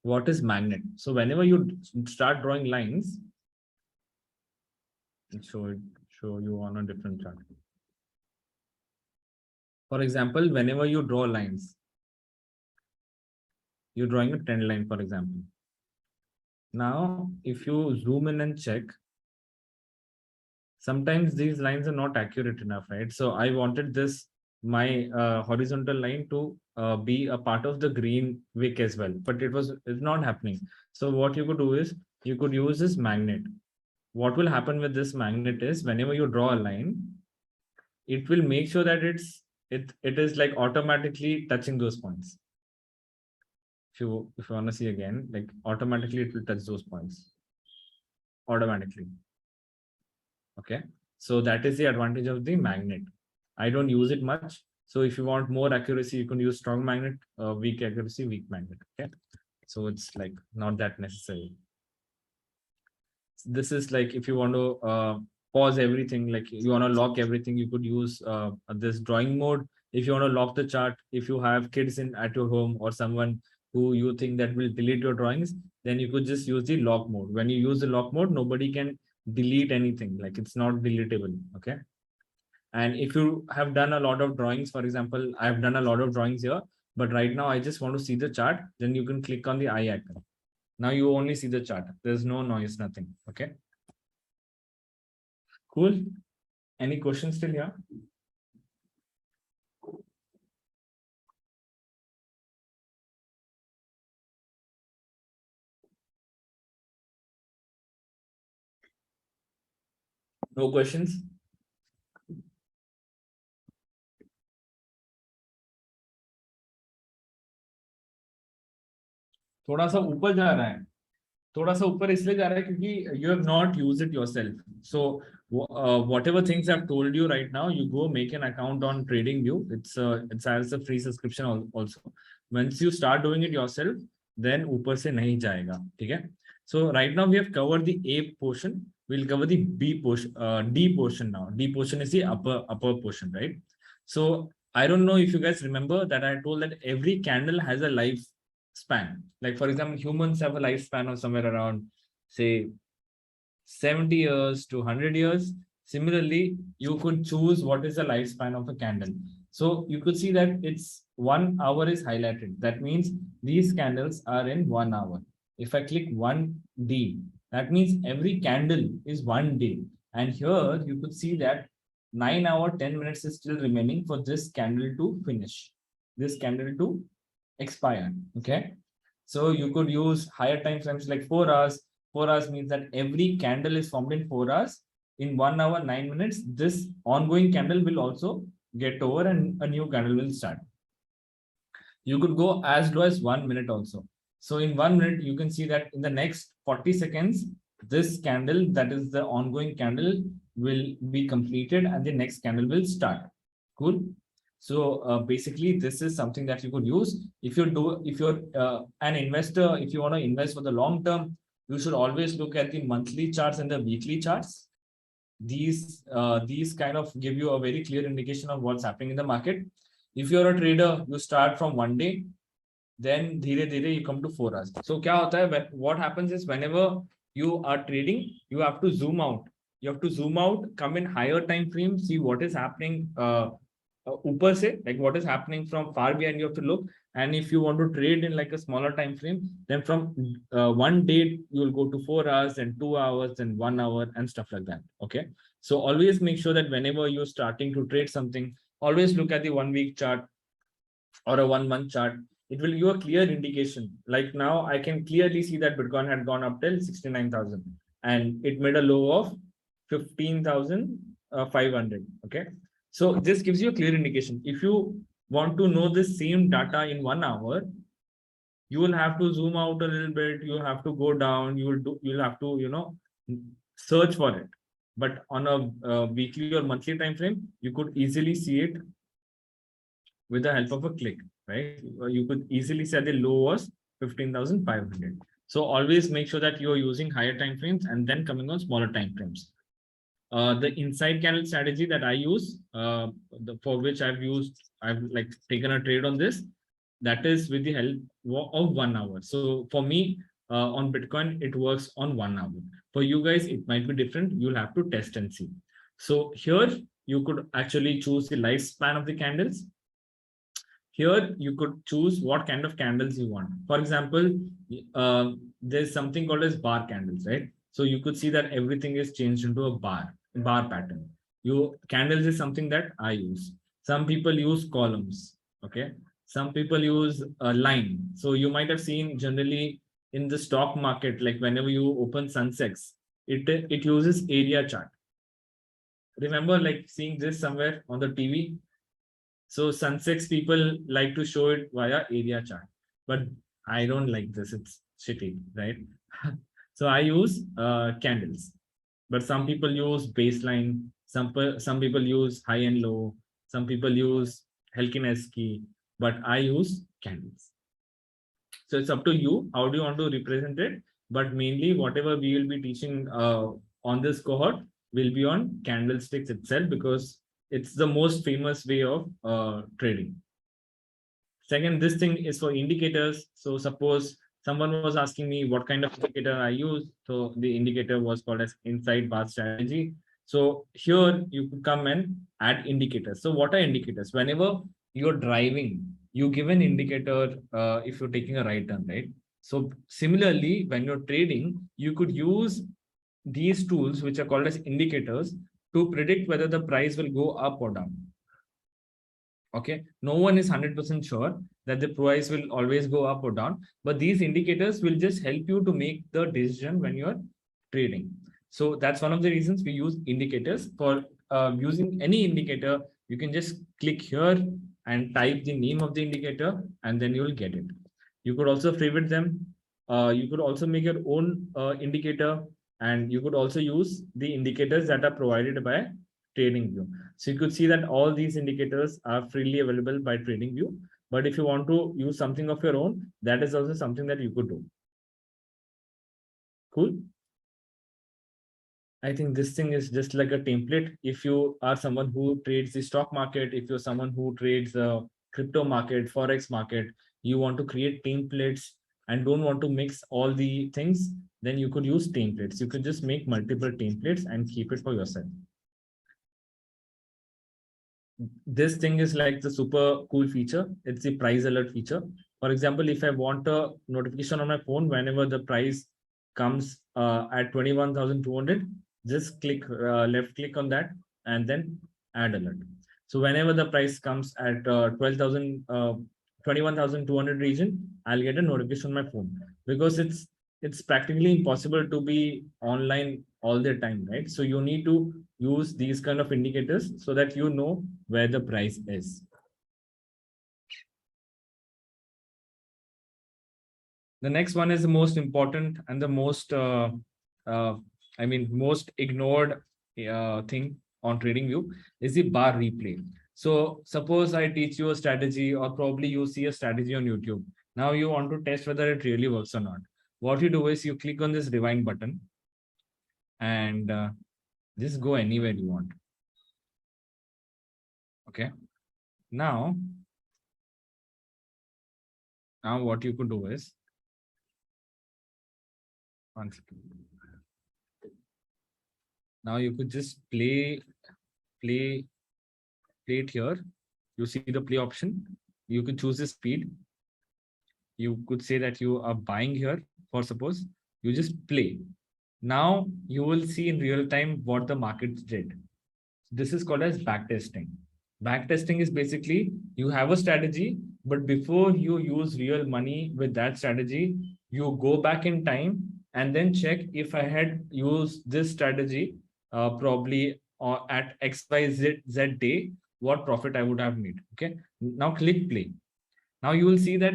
What is magnet? So whenever you start drawing lines, show you on a different chart. For example, whenever you draw lines, you're drawing a trend line, for example. Now, if you zoom in and check, sometimes these lines are not accurate enough, right? So I wanted my horizontal line to be a part of the green wick as well, but it's not happening. So what you could do is you could use this magnet. What will happen with this magnet is whenever you draw a line, it will make sure that it is like automatically touching those points. If you want to see again, like automatically it will touch those points automatically. Okay, so that is the advantage of the magnet. I don't use it much. So if you want more accuracy, you can use strong magnet, weak accuracy, weak magnet. Okay, so it's like not that necessary. This is like if you want to pause everything, like you want to lock everything, you could use this drawing mode. If you want to lock the chart, if you have kids at your home or someone who you think that will delete your drawings, then you could just use the lock mode. When you use the lock mode, nobody can delete anything, like it's not deletable. Okay. And if you have done a lot of drawings, for example, I have done a lot of drawings here, but right now I just want to see the chart, then you can click on the eye icon. Now you only see the chart. There's no noise, nothing. Okay. Cool. Any questions still here? No questions? थोड़ा सा ऊपर जा रहा है, थोड़ा सा ऊपर इसलिए जा रहा है क्योंकि you have not used it yourself. So whatever things I've told you right now, you go make an account on TradingView. It's as a free subscription also. Once you start doing it yourself, then ऊपर से नहीं जाएगा. ठीक है? So right now we have covered the A portion. We'll cover the B portion, D portion now. D portion is the upper portion, right? So I don't know if you guys remember that I told that every candle has a lifespan. Like for example, humans have a lifespan of somewhere around, say, 70 years to 100 years. Similarly, you could choose what is the lifespan of a candle. So you could see that it's 1 hour is highlighted. That means these candles are in 1 hour. If I click 1D, that means every candle is 1 day. And here you could see that 9 hours, 10 minutes is still remaining for this candle to finish, this candle to expire. Okay. So you could use higher time frames like 4 hours. 4 hours means that every candle is formed in 4 hours. In 1 hour, 9 minutes, this ongoing candle will also get over and a new candle will start. You could go as low as 1 minute also. So in 1 minute, you can see that in the next 40 seconds, this candle, that is the ongoing candle, will be completed and the next candle will start. Cool. So basically, this is something that you could use. If you're an investor, if you want to invest for the long term, you should always look at the monthly charts and the weekly charts. These kind of give you a very clear indication of what's happening in the market. If you're a trader, you start from 1 day, then धीरे धीरे you come to 4 hours. So क्या होता है? What happens is whenever you are trading, you have to zoom out. you have to zoom out, come in higher time frame, see what is happening upper say, like what is happening from far behind, you have to look. And if you want to trade in like a smaller time frame, then from one day you will go to 4 hours and 2 hours and 1 hour and stuff like that. Okay, so always make sure that whenever you're starting to trade something, always look at the 1 week chart or a 1 month chart. It will give you a clear indication. Like now I can clearly see that Bitcoin had gone up till 69,000 and it made a low of 15,500. Okay, so this gives you a clear indication. If you want to know the same data in 1 hour, you will have to zoom out a little bit, you have to go down, you'll have to, search for it. But on a weekly or monthly time frame, you could easily see it with the help of a click, right? You could easily say the low was 15,500. So always make sure that you're using higher time frames and then coming on smaller time frames. The inside candle strategy that I use, for which I've like taken a trade on this, that is with the help of 1 hour. So for me, on Bitcoin, it works on 1 hour. For you guys, it might be different. You'll have to test and see. So here you could actually choose the lifespan of the candles. Here you could choose what kind of candles you want. For example, there's something called as bar candles, right? So you could see that everything is changed into a bar pattern. Candles is something that I use. Some people use columns. Okay, some people use a line. So you might have seen generally in the stock market, like whenever you open Sensex, it uses area chart. Remember like seeing this somewhere on the TV? So Sensex people like to show it via area chart, but I don't like this. It's shitty, right? So I use candles, but some people use baseline. Some people use high and low. Some people use Helkineski, but I use candles. So it's up to you. How do you want to represent it? But mainly, whatever we will be teaching on this cohort will be on candlesticks itself, because it's the most famous way of trading. Second, this thing is for indicators. So suppose someone was asking me what kind of indicator I use. So the indicator was called as inside bar strategy. So here you could come and add indicators. So what are indicators? Whenever you're driving, you give an indicator if you're taking a right turn, right? So similarly, when you're trading, you could use these tools, which are called as indicators, to predict whether the price will go up or down. Okay, no one is 100% sure that the price will always go up or down, but these indicators will just help you to make the decision when you're trading. So that's one of the reasons we use indicators. For using any indicator, you can just click here and type the name of the indicator, and then you'll get it. You could also favorite them. You could also make your own indicator, and you could also use the indicators that are provided by TradingView. So you could see that all these indicators are freely available by TradingView. But if you want to use something of your own, that is also something that you could do. Cool. I think this thing is just like a template. If you are someone who trades the stock market, if you're someone who trades the crypto market, forex market, you want to create templates and don't want to mix all the things, then you could use templates. You could just make multiple templates and keep it for yourself. This thing is like the super cool feature. It's the price alert feature. For example, if I want a notification on my phone whenever the price comes at 21,200, just click left click on that and then add alert. So whenever the price comes at 21,200 region, I'll get a notification on my phone, because it's practically impossible to be online all the time, right? So you need to use these kind of indicators so that you know where the price is. The next one is the most important and the most, most ignored thing on TradingView is the bar replay. So suppose I teach you a strategy, or probably you see a strategy on YouTube. Now you want to test whether it really works or not. What you do is you click on this rewind button and just go anywhere you want. Okay. Now what you could do is, one second. Now you could just play it here. You see the play option. You could choose the speed. You could say that you are buying here, for suppose you just play. Now you will see in real time what the market did. This is called as backtesting. Backtesting is basically you have a strategy, but before you use real money with that strategy, you go back in time and then check if I had used this strategy probably at XYZ day, what profit I would have made. Okay. Now click play. Now you will see that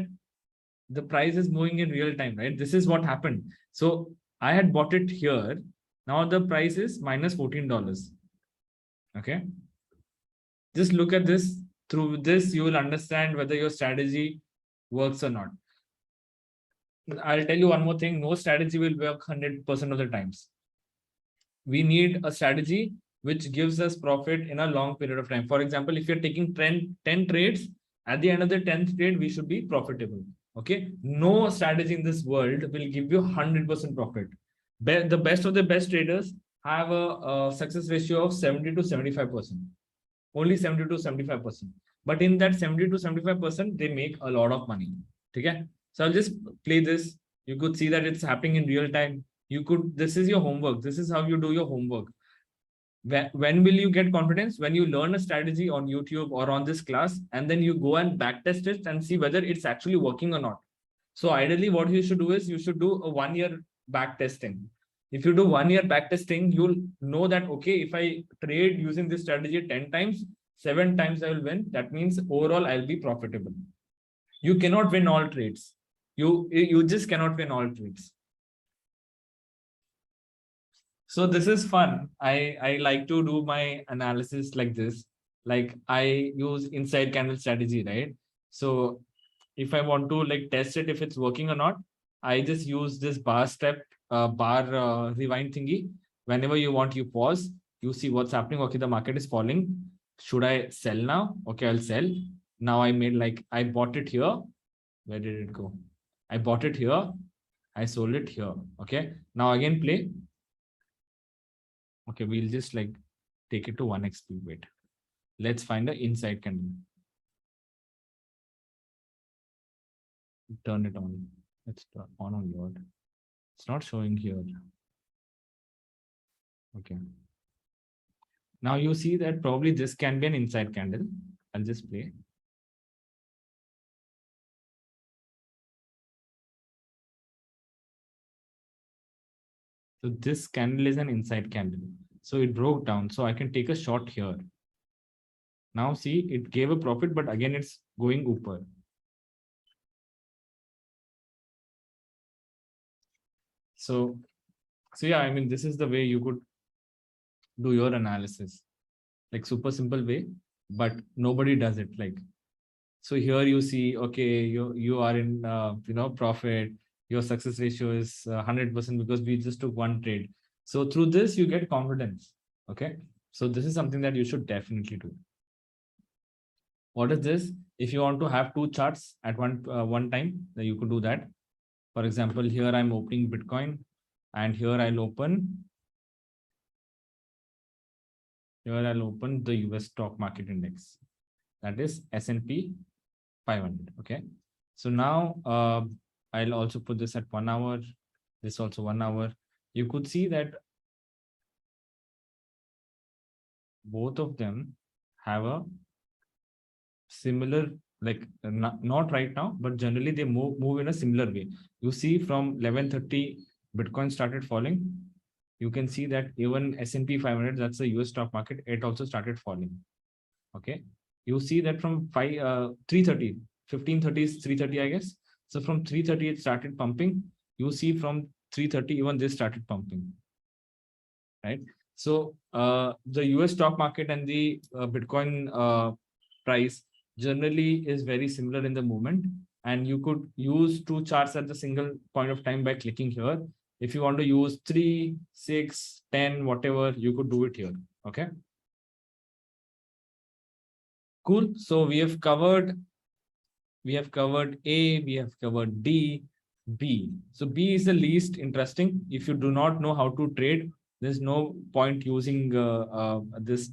the price is moving in real time, right? This is what happened. So I had bought it here. Now the price is minus $14. Okay. Just look at this. Through this, you will understand whether your strategy works or not. I'll tell you one more thing. No strategy will work 100% of the times. We need a strategy which gives us profit in a long period of time. For example, if you're taking 10 trades, at the end of the 10th trade, we should be profitable. Okay. No strategy in this world will give you 100% profit. The best of the best traders have a success ratio of 70 to 75%. Only 70 to 75%. But in that 70 to 75%, they make a lot of money. Okay. So I'll just play this. You could see that it's happening in real time. You could, this is your homework. This is how you do your homework. When will you get confidence? When you learn a strategy on YouTube or on this class, and then you go and backtest it and see whether it's actually working or not. So ideally, what you should do is you should do a 1-year backtesting. If you do 1-year backtesting, you'll know that, okay, if I trade using this strategy 10 times, 7 times I will win. That means overall I'll be profitable. You cannot win all trades. You just cannot win all trades. So this is fun. I like to do my analysis like this. Like I use inside candle strategy, right? So if I want to like test it if it's working or not, I just use this bar rewind thingy. Whenever you want, you pause, you see what's happening. Okay, the market is falling. Should I sell now? Okay, I'll sell. Now I made like I bought it here. Where did it go? I bought it here. I sold it here. Okay. Now again play. Okay, we'll just like take it to 1xp. Wait. Let's find the inside candle. Turn it on. Let's turn on your. It's not showing here. Okay. Now you see that probably this can be an inside candle. I'll just play. So this candle is an inside candle. So it broke down. So I can take a shot here. Now see, it gave a profit, but again, it's going upper. So yeah, I mean, this is the way you could do your analysis, like super simple way, but nobody does it. Like, so here you see, okay, you are in, profit. Your success ratio is 100% because we just took one trade. So through this, you get confidence. Okay. So this is something that you should definitely do. What is this? If you want to have two charts at one time, then you could do that. For example, here I'm opening Bitcoin, and here I'll open the US stock market index. That is S&P 500. Okay. So now I'll also put this at 1 hour. This also 1 hour. You could see that both of them have a similar, like not right now, but generally they move in a similar way. You see from 11:30 Bitcoin started falling. You can see that even S&P 500, that's the US stock market, it also started falling. Okay. You see that from 3:30, 15:30 is 3:30, I guess. So from 3:30 it started pumping. You see from 3:30 even this started pumping, right? So the US stock market and the Bitcoin price generally is very similar in the movement, and you could use two charts at the single point of time by clicking here. If you want to use 3, 6, 10, whatever, you could do it here. Okay. Cool. So we have covered A, we have covered D, B. So B is the least interesting. If you do not know how to trade, There's no point using the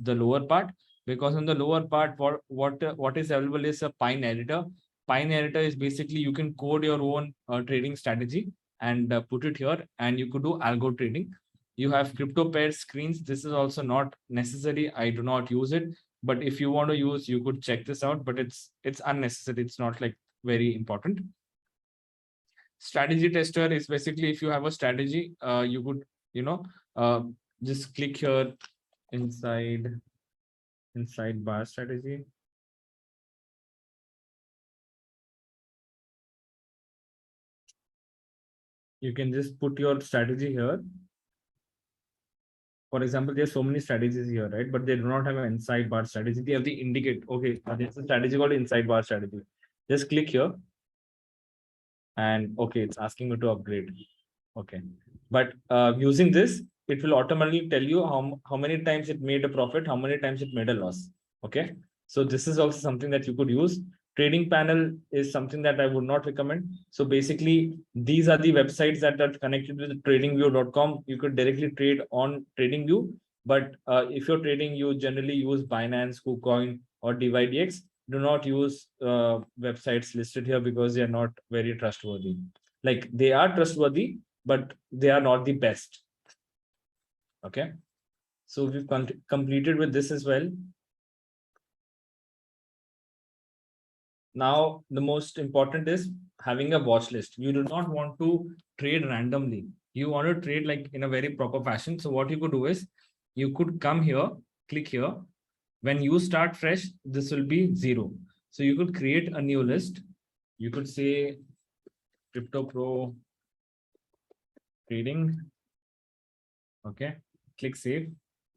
lower part, because on the lower part, what is available is a Pine editor. Pine editor is basically you can code your own trading strategy and put it here, and you could do algo trading. You have crypto pair screens. This is also not necessary. I do not use it, but if you want to use, you could check this out. But it's unnecessary. It's not like very important. Strategy tester is basically if you have a strategy, you could uh, just click here inside bar strategy. You can just put your strategy here. For example, there's so many strategies here, right? But they do not have an inside bar strategy. They have the indicate. Okay, there's a strategy called inside bar strategy. Just click here. And okay, it's asking me to upgrade. Okay, but using this, it will automatically tell you how many times it made a profit, how many times it made a loss. Okay, so this is also something that you could use. Trading panel is something that I would not recommend. So basically, these are the websites that are connected with tradingview.com. You could directly trade on TradingView, but if you're trading, you generally use Binance, KuCoin, or DYDX. Do not use websites listed here because they are not very trustworthy. Like they are trustworthy, but they are not the best. Okay, so we've completed with this as well. Now, the most important is having a watch list. You do not want to trade randomly. You want to trade like in a very proper fashion. So what you could do is you could come here, click here. When you start fresh, this will be 0. So you could create a new list. You could say Crypto Pro trading. Okay, click save.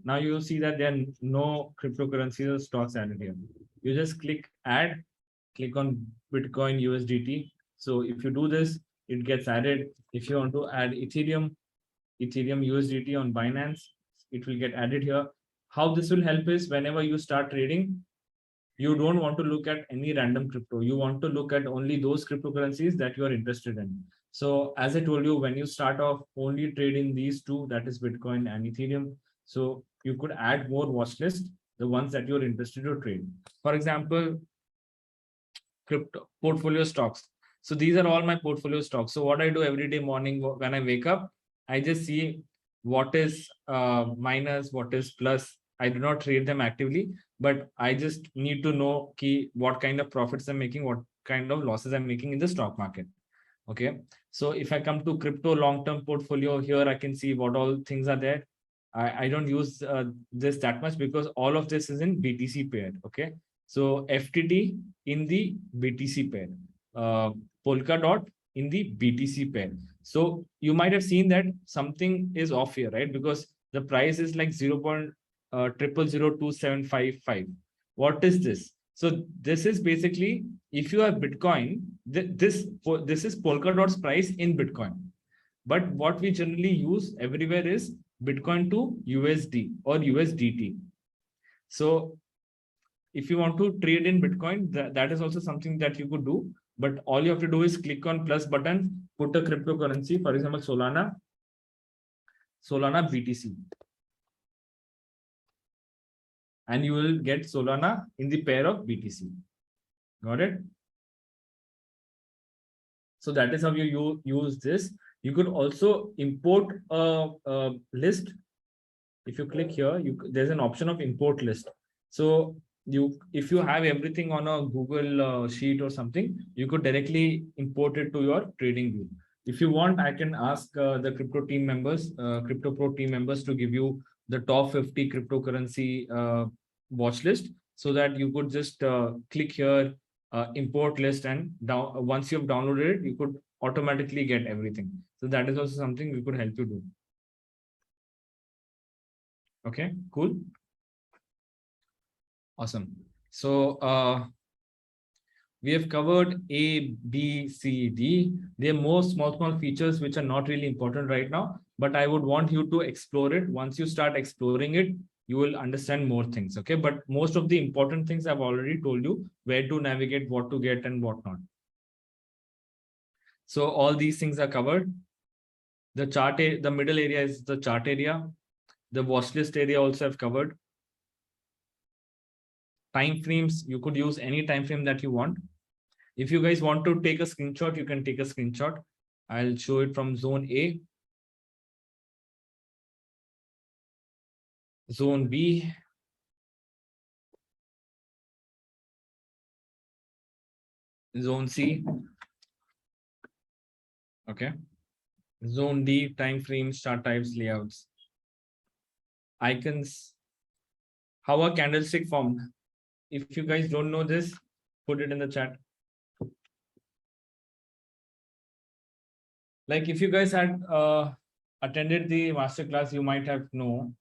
Now you will see that there are no cryptocurrencies or stocks added here. You just click add, click on Bitcoin USDT. So if you do this, it gets added. If you want to add Ethereum USDT on Binance, it will get added here. How this will help is whenever you start trading, you don't want to look at any random crypto. You want to look at only those cryptocurrencies that you are interested in. So as I told you, when you start off only trading these two, that is Bitcoin and Ethereum. So you could add more watch list, the ones that you're interested to trade. For example, crypto portfolio stocks. So these are all my portfolio stocks. So what I do every day morning when I wake up, I just see what is minus, what is plus. I do not trade them actively, but I just need to know what kind of profits I'm making, what kind of losses I'm making in the stock market. Okay, so if I come to crypto long-term portfolio here, I can see what all things are there. I don't use this that much because all of this is in BTC pair. Okay, so FTT in the BTC pair, Polkadot in the BTC pair. So you might have seen that something is off here, right? Because the price is like 0.000275. What is this? So this is basically if you have Bitcoin, this is Polkadot's price in Bitcoin. But what we generally use everywhere is Bitcoin to USD or USDT. So if you want to trade in Bitcoin, that is also something that you could do. But all you have to do is click on plus button, put a cryptocurrency, for example, Solana BTC. And you will get Solana in the pair of BTC. Got it? So that is how you use this. You could also import a list. If you click here, there's an option of import list. So if you have everything on a Google sheet or something, you could directly import it to your trading view. If you want, I can ask the crypto team members, Crypto Pro team members to give you the top 50 cryptocurrency watch list so that you could just click here, import list, and once you've downloaded it, you could automatically get everything. So that is also something we could help you do. Okay, cool. Awesome. So we have covered A, B, C, D. There are more small features which are not really important right now, but I would want you to explore it. Once you start exploring it, you will understand more things. Okay, but most of the important things I've already told you, where to navigate, what to get, and what not. So all these things are covered. The middle area is the chart area. The watch list area also I've covered. Time frames, you could use any time frame that you want. If you guys want to take a screenshot, you can take a screenshot. I'll show it from zone A, zone B, zone C. Okay. Zone D, time frames, chart types, layouts, icons. How a candlestick formed. If you guys don't know this, put it in the chat. Like if you guys had attended the masterclass, you might have known.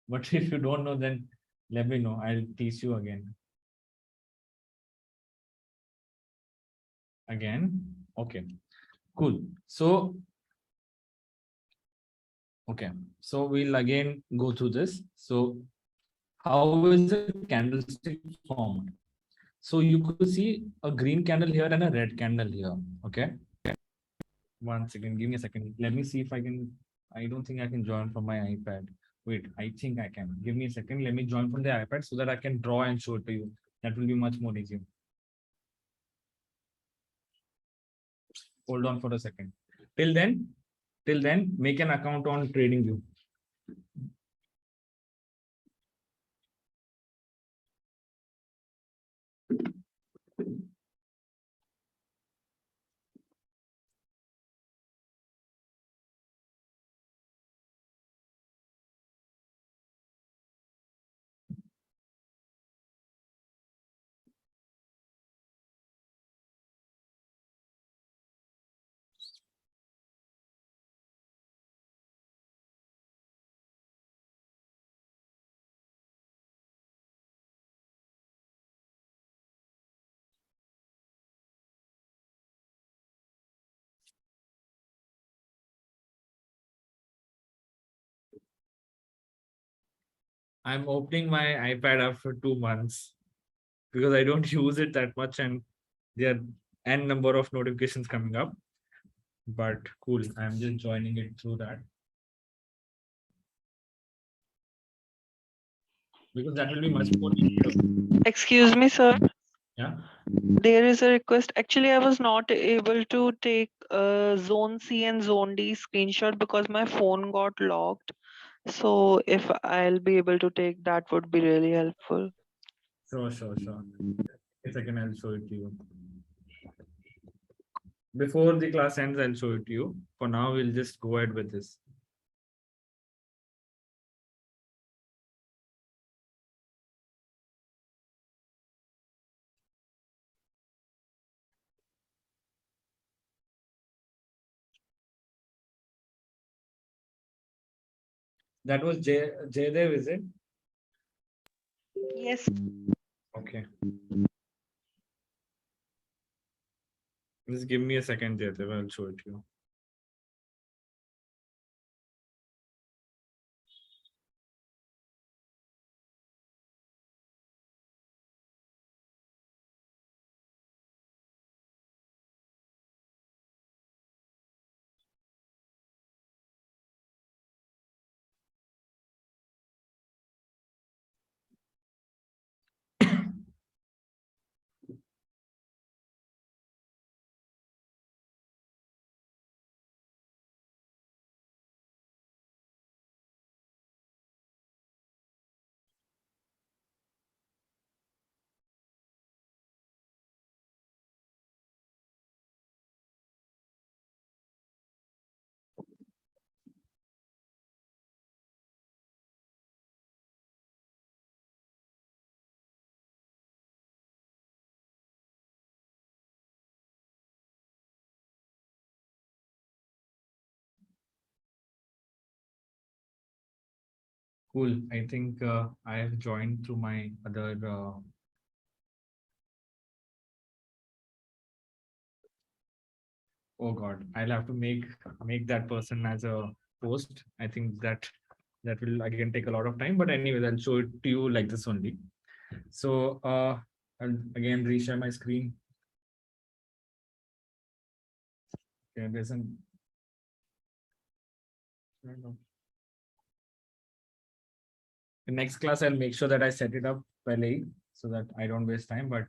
But if you don't know, then let me know. I'll teach you again. Okay, cool. So okay, so we'll again go through this. So how is a candlestick formed? So you could see a green candle here and a red candle here. Okay. One second, give me a second. Let me see if I can. I don't think I can join from my iPad. Wait, I think I can. Give me a second. Let me join from the iPad so that I can draw and show it to you. That will be much more easier. Hold on for a second. Till then, make an account on TradingView. I'm opening my iPad after 2 months because I don't use it that much and there are n number of notifications coming up. But cool, I'm just joining it through that. Because that will be much more easier. Excuse me, sir. Yeah. There is a request. Actually, I was not able to take zone C and zone D screenshot because my phone got locked. So if I'll be able to take that would be really helpful. Sure. A second, I'll show it to you. Before the class ends, I'll show it to you. For now, we'll just go ahead with this. That was Jaydev, is it? Yes. Okay. Just give me a second, Jaydev. I'll show it to you. Cool. I think I have joined through my other. Oh God, I'll have to make that person as a host. I think that will again take a lot of time. But anyways, I'll show it to you like this only. So I'll again reshare my screen. Okay, there's an In next class, I'll make sure that I set it up well so that I don't waste time. But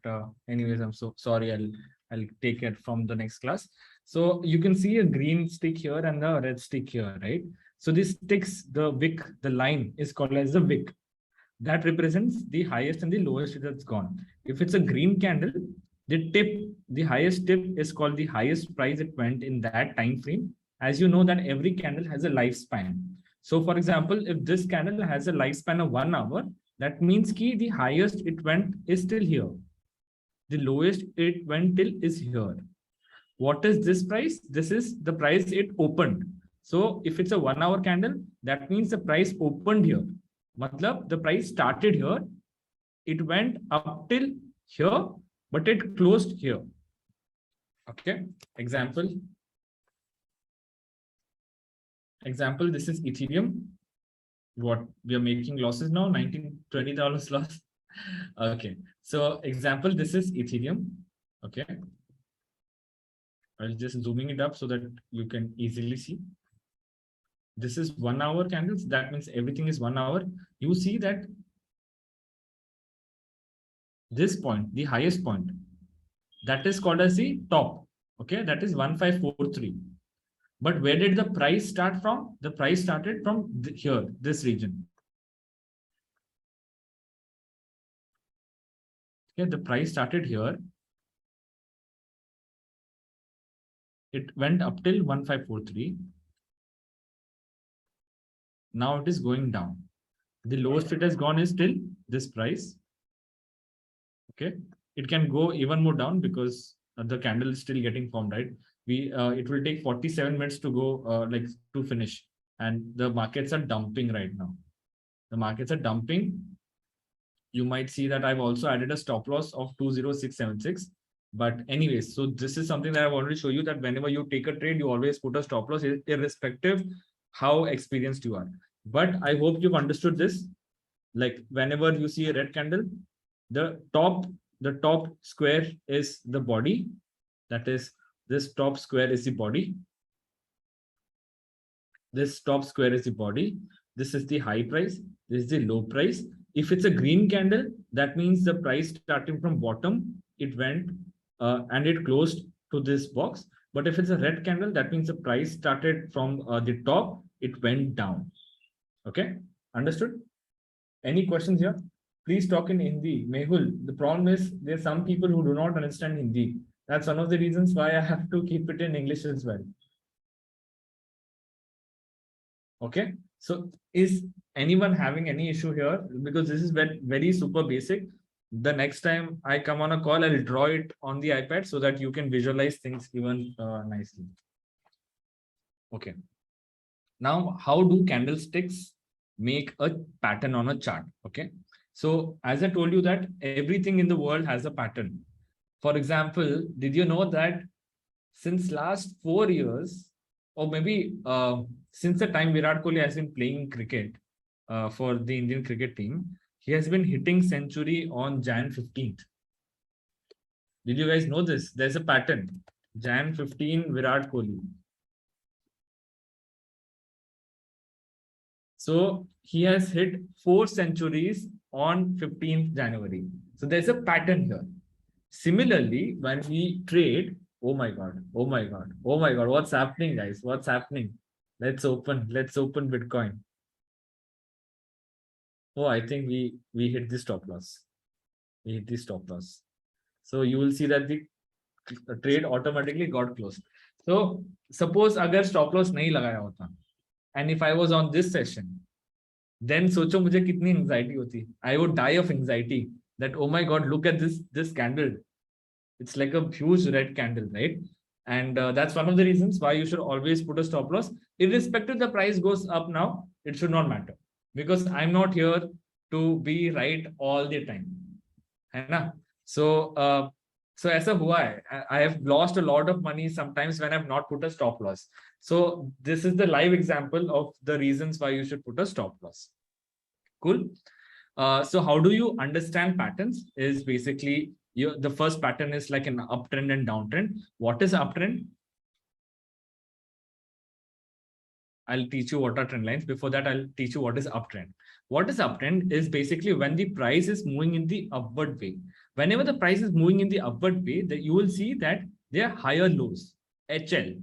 anyways, I'm so sorry. I'll take it from the next class. So you can see a green stick here and the red stick here, right? So this sticks, the wick, the line is called as the wick. That represents the highest and the lowest it has gone. If it's a green candle, the tip, the highest tip is called the highest price it went in that time frame. As you know that every candle has a lifespan. So for example, if this candle has a lifespan of 1 hour, that means ki the highest it went is still here. The lowest it went till is here. What is this price? This is the price it opened. So if it's a 1 hour candle, that means the price opened here. Matlab, the price started here, it went up till here, but it closed here. Okay, example, this is Ethereum. What we are making losses now, $19-20 loss. Okay, so example, this is Ethereum. Okay, I'll just zooming it up so that you can easily see. This is 1 hour candles. That means everything is 1 hour. You see that this point, the highest point, that is called as the top. Okay, that is 1543. But where did the price start from? The price started from here, this region. Okay, the price started here. It went up till 1543. Now it is going down. The lowest it has gone is till this price. Okay, it can go even more down because the candle is still getting formed, right? It will take 47 minutes to go like to finish, and the markets are dumping right now. The markets are dumping. You might see that I've also added a stop loss of 20676. But anyways, so this is something that I wanted to show you, that whenever you take a trade, you always put a stop loss, irrespective how experienced you are. But I hope you've understood this. Like whenever you see a red candle, the top square is the body. That is, this top square is the body. This top square is the body. This is the high price. This is the low price. If it's a green candle, that means the price starting from bottom, it went and it closed to this box. But if it's a red candle, that means the price started from the top, it went down. Okay, understood? Any questions here? Please talk in Hindi. Mehul, the problem is there's some people who do not understand Hindi. That's one of the reasons why I have to keep it in English as well. Okay, so is anyone having any issue here? Because this is very super basic. The next time I come on a call, I'll draw it on the iPad so that you can visualize things even nicely. Okay. Now, how do candlesticks make a pattern on a chart? Okay. So as I told you that everything in the world has a pattern. For example, did you know that since last 4 years, or maybe since the time Virat Kohli has been playing cricket for the Indian cricket team, he has been hitting century on Jan 15th. Did you guys know this? There's a pattern. Jan 15, Virat Kohli. So he has hit 4 centuries on 15th January. So there's a pattern here. Similarly, when we trade, oh my God, what's happening, guys? What's happening? Let's open Bitcoin. Oh, I think we hit the stop loss. We hit the stop loss. So you will see that the trade automatically got closed. So suppose agar stop loss nahi lagaya hota, and if I was on this session, then socho mujhe kitni anxiety hoti. I would die of anxiety that, oh my God, look at this candle. It's like a huge red candle, right? And that's one of the reasons why you should always put a stop loss. Irrespective the price goes up now, it should not matter. Because I'm not here to be right all the time. Hai na? So aisa hua hai. I have lost a lot of money sometimes when I've not put a stop loss. So this is the live example of the reasons why you should put a stop loss. Cool. So how do you understand patterns? Is basically the first pattern is like an uptrend and downtrend. What is uptrend? I'll teach you what are trend lines. Before that, I'll teach you what is uptrend. What is uptrend is basically when the price is moving in the upward way. Whenever the price is moving in the upward way, that you will see that there are higher lows. HL.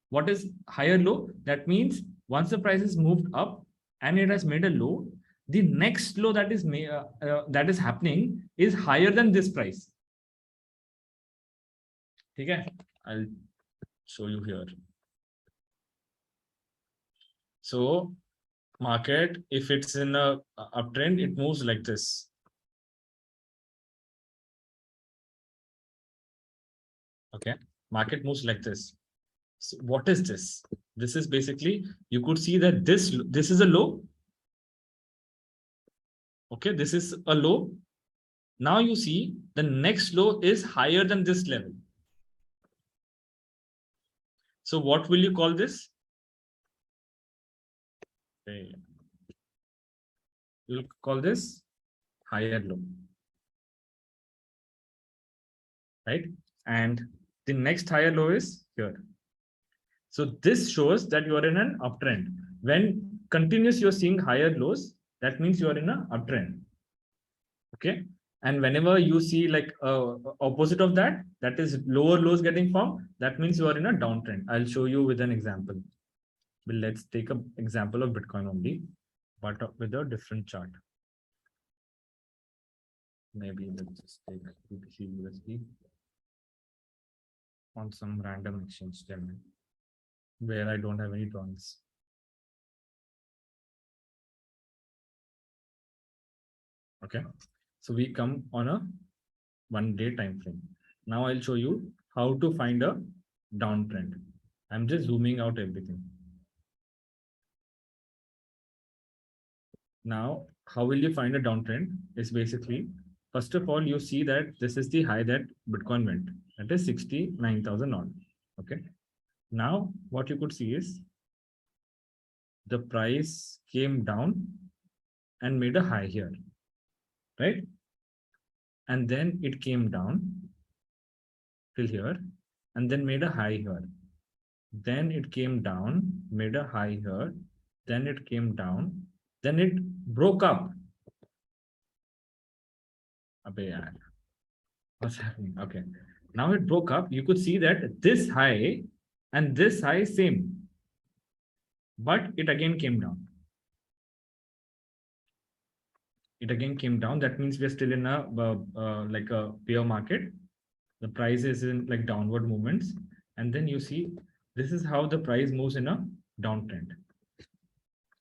What is higher low? That means once the price is moved up and it has made a low, the next low that is happening is higher than this price. Okay, I'll show you here. So market, if it's in a uptrend, it moves like this. Okay, market moves like this. So what is this? This is basically, you could see that this is a low. Okay, this is a low. Now you see the next low is higher than this level. So what will you call this? Okay. You'll call this higher low. Right? And the next higher low is here. So this shows that you are in an uptrend. When continuous you're seeing higher lows, that means you are in an uptrend. Okay. And whenever you see like opposite of that, that is lower lows getting formed, that means you are in a downtrend. I'll show you with an example. But let's take an example of Bitcoin only, but with a different chart. Maybe let's just take USD on some random exchange terminal where I don't have any drawings. Okay, so we come on a 1 day time frame. Now I'll show you how to find a downtrend. I'm just zooming out everything. Now, how will you find a downtrend? Is basically, first of all, you see that this is the high that Bitcoin went. That is 69,000 odd. Okay. Now, what you could see is the price came down and made a high here, right? And then it came down till here and then made a high here. Then it came down, made a high here. Then it came down. Then it broke up. What's happening? Okay. Now it broke up. You could see that this high and this high is same. But it again came down. It again came down. That means we're still in a like a bear market. The price is in like downward movements. And then you see this is how the price moves in a downtrend.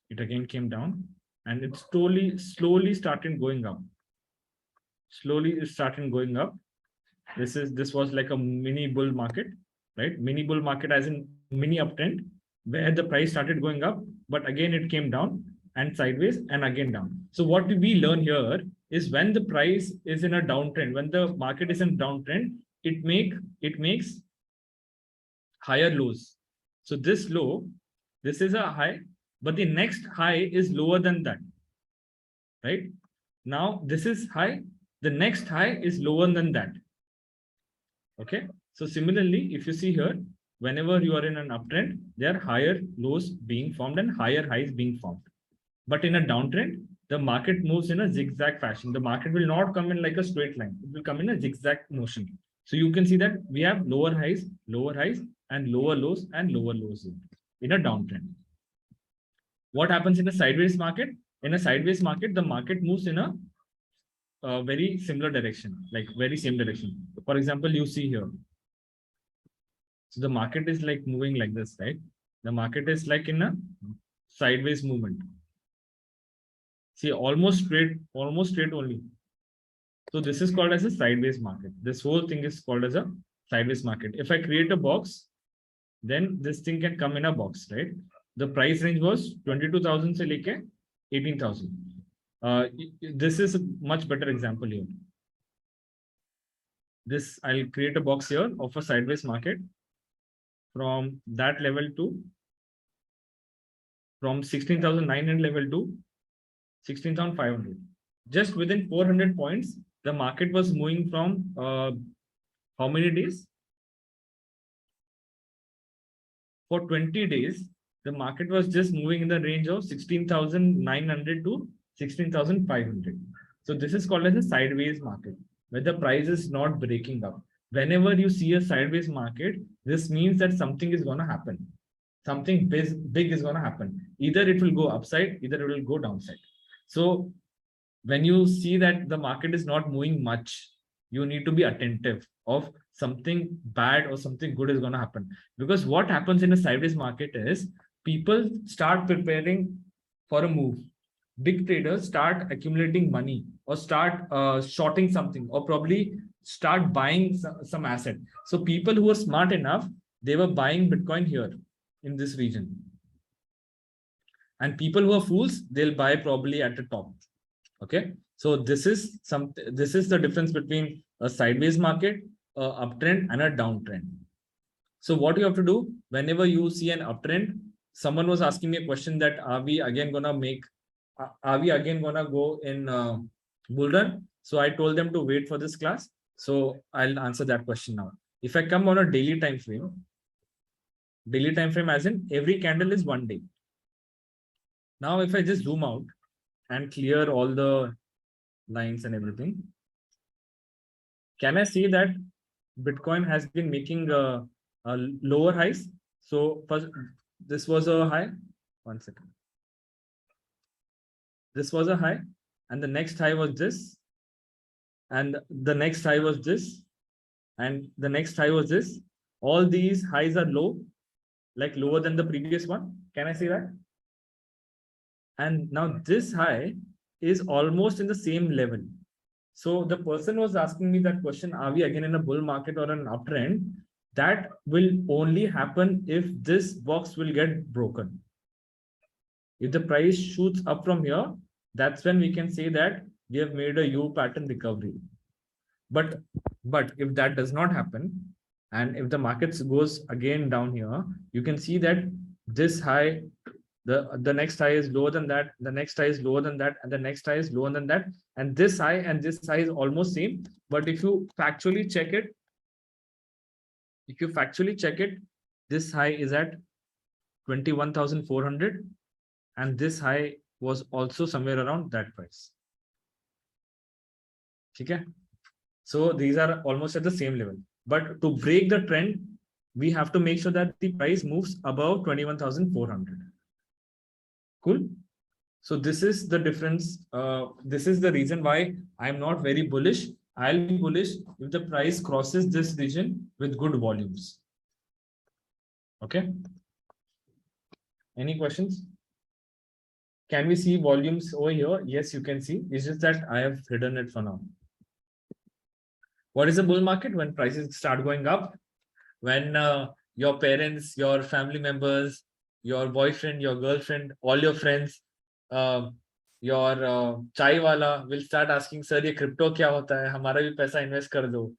It again came down and it slowly started going up. Slowly it started going up. This was like a mini bull market, right? Mini bull market as in mini uptrend, where the price started going up, but again it came down and sideways and again down. So what we learn here is when the price is in a downtrend, when the market is in downtrend, it makes higher lows. So this low, this is a high, but the next high is lower than that, right? Now this is high, the next high is lower than that. Okay, so similarly, if you see here, whenever you are in an uptrend, there are higher lows being formed and higher highs being formed. But in a downtrend, the market moves in a zigzag fashion. The market will not come in like a straight line. It will come in a zigzag motion. So you can see that we have lower highs, and lower lows in a downtrend. What happens in a sideways market? In a sideways market, the market moves in a very similar direction, like very same direction. For example, you see here. So the market is like moving like this, right? The market is like in a sideways movement. See, almost straight only. So this is called as a sideways market. This whole thing is called as a sideways market. If I create a box, then this thing can come in a box, right? The price range was 22,000 se leke 18,000. This is a much better example here. This I'll create a box here of a sideways market from that level to from 16,900 level to 16,500. Just within 400 points, the market was moving from how many days? For 20 days, the market was just moving in the range of 16,900 to 16,500. So this is called as a sideways market, where the price is not breaking up. Whenever you see a sideways market, this means that something is going to happen. Something big is going to happen. Either it will go upside, either it will go downside. So when you see that the market is not moving much, you need to be attentive of something bad or something good is going to happen. Because what happens in a sideways market is people start preparing for a move. Big traders start accumulating money or start shorting something, or probably start buying some asset. So people who are smart enough, they were buying Bitcoin here in this region. And people who are fools, they'll buy probably at the top. Okay, so this is the difference between a sideways market, a uptrend, and a downtrend. So what you have to do whenever you see an uptrend, someone was asking me a question that are we again gonna go in bull run? So I told them to wait for this class. So I'll answer that question now. If I come on a daily time frame as in every candle is 1 day. Now, if I just zoom out and clear all the lines and everything, can I see that Bitcoin has been making a lower highs? So first, this was a high. 1 second. This was a high, and the next high was this, and the next high was this, and the next high was this. All these highs are low, like lower than the previous one. Can I see that? And now this high is almost in the same level. So the person was asking me that question, are we again in a bull market or an uptrend? That will only happen if this box will get broken. If the price shoots up from here, that's when we can say that we have made a U pattern recovery. But if that does not happen, and if the markets goes again down here, you can see that this high, the next high is lower than that, the next high is lower than that, and the next high is lower than that, and this high and this high is almost same. But if you factually check it, this high is at 21,400, and this high was also somewhere around that price. Okay, so these are almost at the same level. But to break the trend, we have to make sure that the price moves above 21,400. Cool. So this is the difference. This is the reason why I'm not very bullish. I'll be bullish if the price crosses this region with good volumes. Okay. Any questions? Can we see volumes over here? Yes, you can see. It's just that I have hidden it for now. What is a bull market? When prices start going up, when your parents, your family members, your boyfriend, your girlfriend, all your friends, your chai wala will start asking, sir, ye crypto kya hota hai? Hamara bhi paisa invest kar do.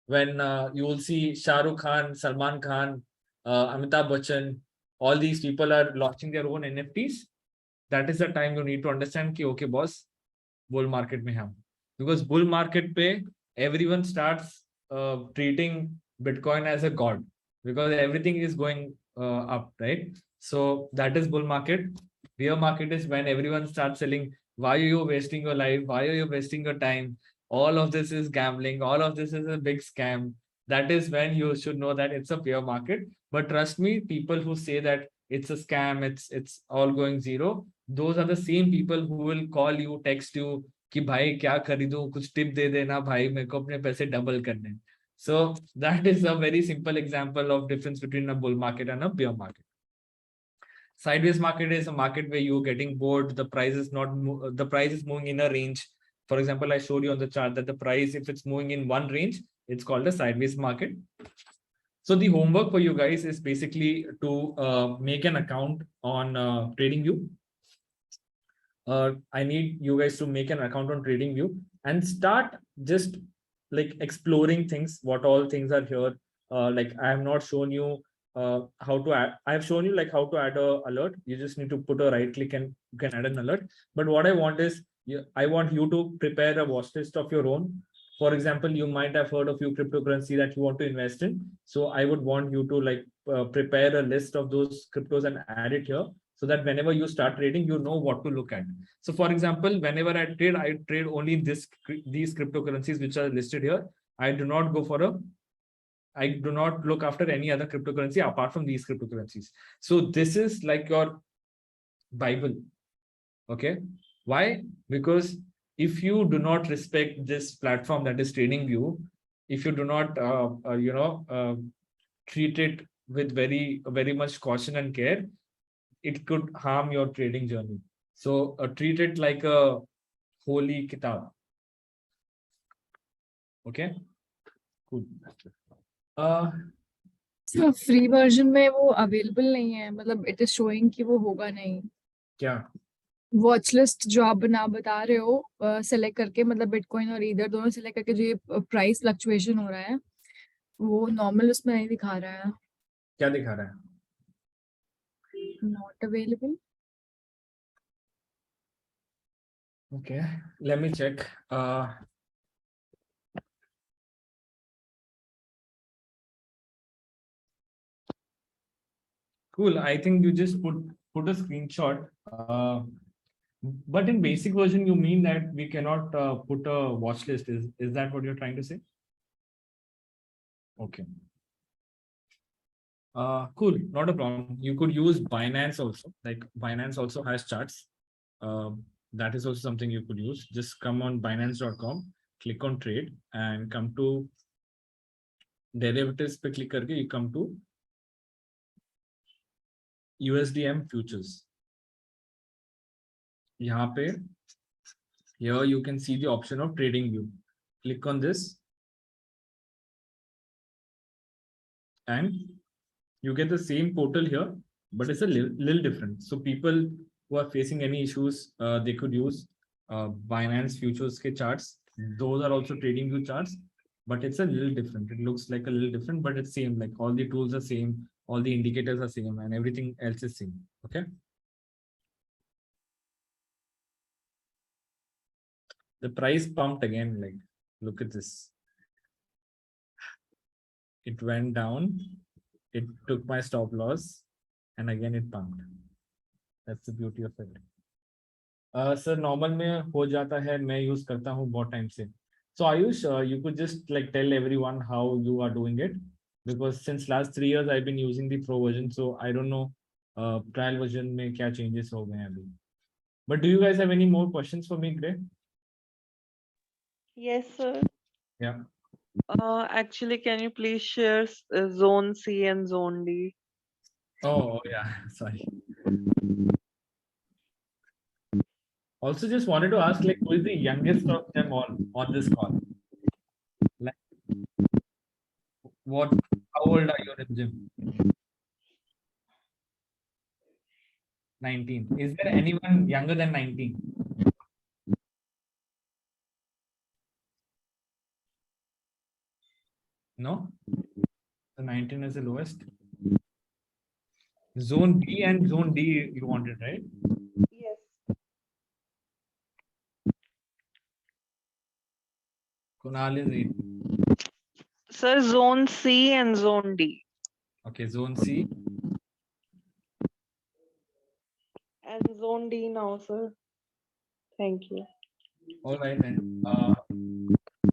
When you will see Shah Rukh Khan, Salman Khan, Amitabh Bachchan, all these people are launching their own NFTs. That is the time you need to understand ki, okay, boss, bull market mein hum. Because bull market pe everyone starts treating Bitcoin as a god, because everything is going up, right? So that is bull market. Bear market is when everyone starts selling, why are you wasting your life? Why are you wasting your time? All of this is gambling. All of this is a big scam. That is when you should know that it's a bear market. But trust me, people who say that it's a scam, it's all going zero, those are the same people who will call you, text you, कि भाई क्या खरीदूं, कुछ tip दे देना भाई, मेरे को अपने पैसे डबल करने. So that is a very simple example of difference between a bull market and a bear market. Sideways market is a market where you're getting bored. The price is moving in a range. For example, I showed you on the chart that the price, if it's moving in one range, it's called a sideways market. So the homework for you guys is basically to make an account on TradingView. I need you guys to make an account on TradingView and start just like exploring things, what all things are here. Like I have not shown you how to add. I have shown you like how to add a alert. You just need to put a right click and you can add an alert. But what I want is, I want you to prepare a watch list of your own For example, you might have heard of few cryptocurrency that you want to invest in. So I would want you to like prepare a list of those cryptos and add it here, so that whenever you start trading, you know what to look at. So for example, whenever I trade only these cryptocurrencies which are listed here. I do not go for I do not look after any other cryptocurrency apart from these cryptocurrencies. So this is like your Bible. Okay. Why? Because if you do not respect this platform that is TradingView, if you do not, treat it with very much caution and care, it could harm your trading journey. So treat it like a holy kitab. Okay. Cool. Free version में वो available नहीं है, मतलब it is showing कि वो होगा नहीं। क्या? वॉच लिस्ट जो आप बता रहे हो सेलेक्ट करके, मतलब बिटकॉइन और ईदर दोनों सेलेक्ट करके जो ये प्राइस फ्लक्चुएशन हो रहा है वो नॉर्मल उसमें नहीं दिखा रहा है। क्या दिखा रहा है? Not available. Okay, let me check. Cool. I think you just put a screenshot. But in basic version, you mean that we cannot put a watch list. Is that what you're trying to say? Okay. Cool. Not a problem. You could use Binance also. Like Binance also has charts. That is also something you could use. Just come on Binance.com, click on trade, and come to derivatives. Pe click karke you come to USDM futures. यहाँ पे, here you can see the option of trading view. Click on this and you get the same portal here, but it's a little different. So people who are facing any issues, they could use Binance futures ke charts. Those are also trading view charts, but it's a little different. It looks like a little different, but it's same. Like all the tools are same, all the indicators are same, and everything else is same. Okay. The price pumped again. Like, look at this. It went down. It took my stop loss, and again it pumped. That's the beauty of it. Sir, normal में हो जाता है, मैं use करता हूँ बहुत time से. So Ayush, you could just like tell everyone how you are doing it, because since last 3 years I've been using the pro version, so I don't know trial version में क्या changes हो गए हैं अभी. But do you guys have any more questions for me, Gray? Yes, sir. Yeah. Actually, can you please share zone C and zone D? Oh yeah, sorry. Also, just wanted to ask, like, who is the youngest of them all on this call? Like, how old are you in gym? 19. Is there anyone younger than 19? No? So 19 is the lowest. Zone B and zone D you wanted, right? Yes. Kunal is 8. Sir, zone C and zone D. Okay, zone C. And zone D now, sir. Thank you. All right then.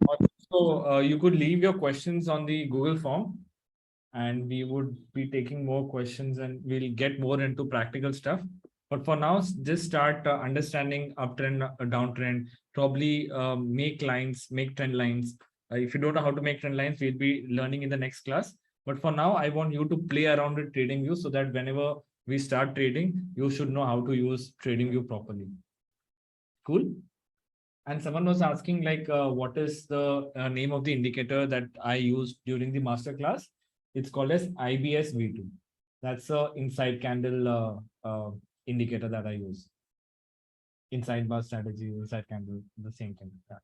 Also, you could leave your questions on the Google form, and we would be taking more questions and we'll get more into practical stuff. But for now, just start understanding uptrend, downtrend, probably make lines, make trend lines. If you don't know how to make trend lines, we'll be learning in the next class. But for now, I want you to play around with TradingView so that whenever we start trading, you should know how to use TradingView properly. Cool. And someone was asking like, what is the name of the indicator that I used during the master class? It's called as IBS V2. That's a inside candle indicator that I use. Inside bar strategy, inside candle, the same thing. Yeah.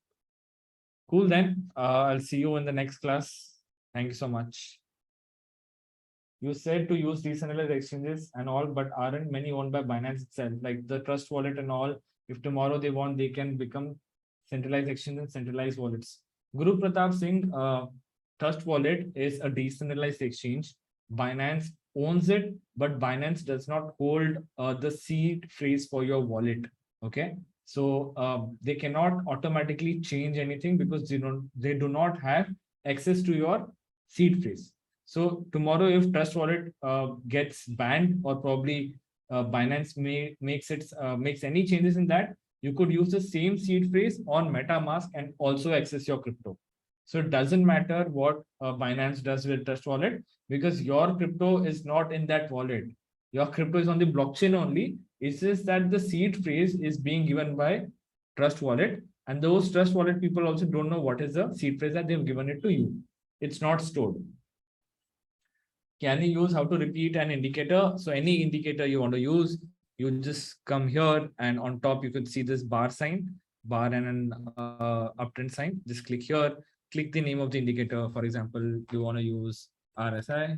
Cool then. I'll see you in the next class. Thank you so much. You said to use decentralized exchanges and all, but aren't many owned by Binance itself? Like the Trust Wallet and all, if tomorrow they want, they can become centralized exchanges and centralized wallets. Guru Pratap Singh, Trust Wallet is a decentralized exchange. Binance owns it, but Binance does not hold the seed phrase for your wallet. Okay, so they cannot automatically change anything because they do not have access to your seed phrase. So tomorrow, if Trust Wallet gets banned, or probably Binance makes any changes in that, you could use the same seed phrase on MetaMask and also access your crypto. So it doesn't matter what Binance does with Trust Wallet, because your crypto is not in that wallet. Your crypto is on the blockchain only. It's just that the seed phrase is being given by Trust Wallet, and those Trust Wallet people also don't know what is the seed phrase that they've given it to you. It's not stored. Can you use how to repeat an indicator? So any indicator you want to use, you just come here, and on top you could see this bar sign, bar and an uptrend sign. Just click here, click the name of the indicator. For example, you want to use RSI,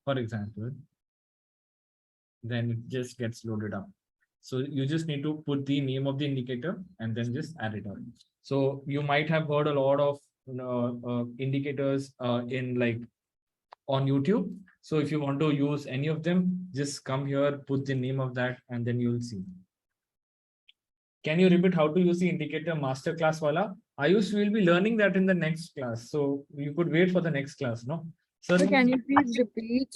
for example, then it just gets loaded up. So you just need to put the name of the indicator and then just add it on. So you might have heard a lot of indicators in like on YouTube. So if you want to use any of them, just come here, put the name of that, and then you'll see. Can you repeat how to use the indicator masterclass wala? Ayush will be learning that in the next class. So you could wait for the next class, no? So can you please repeat?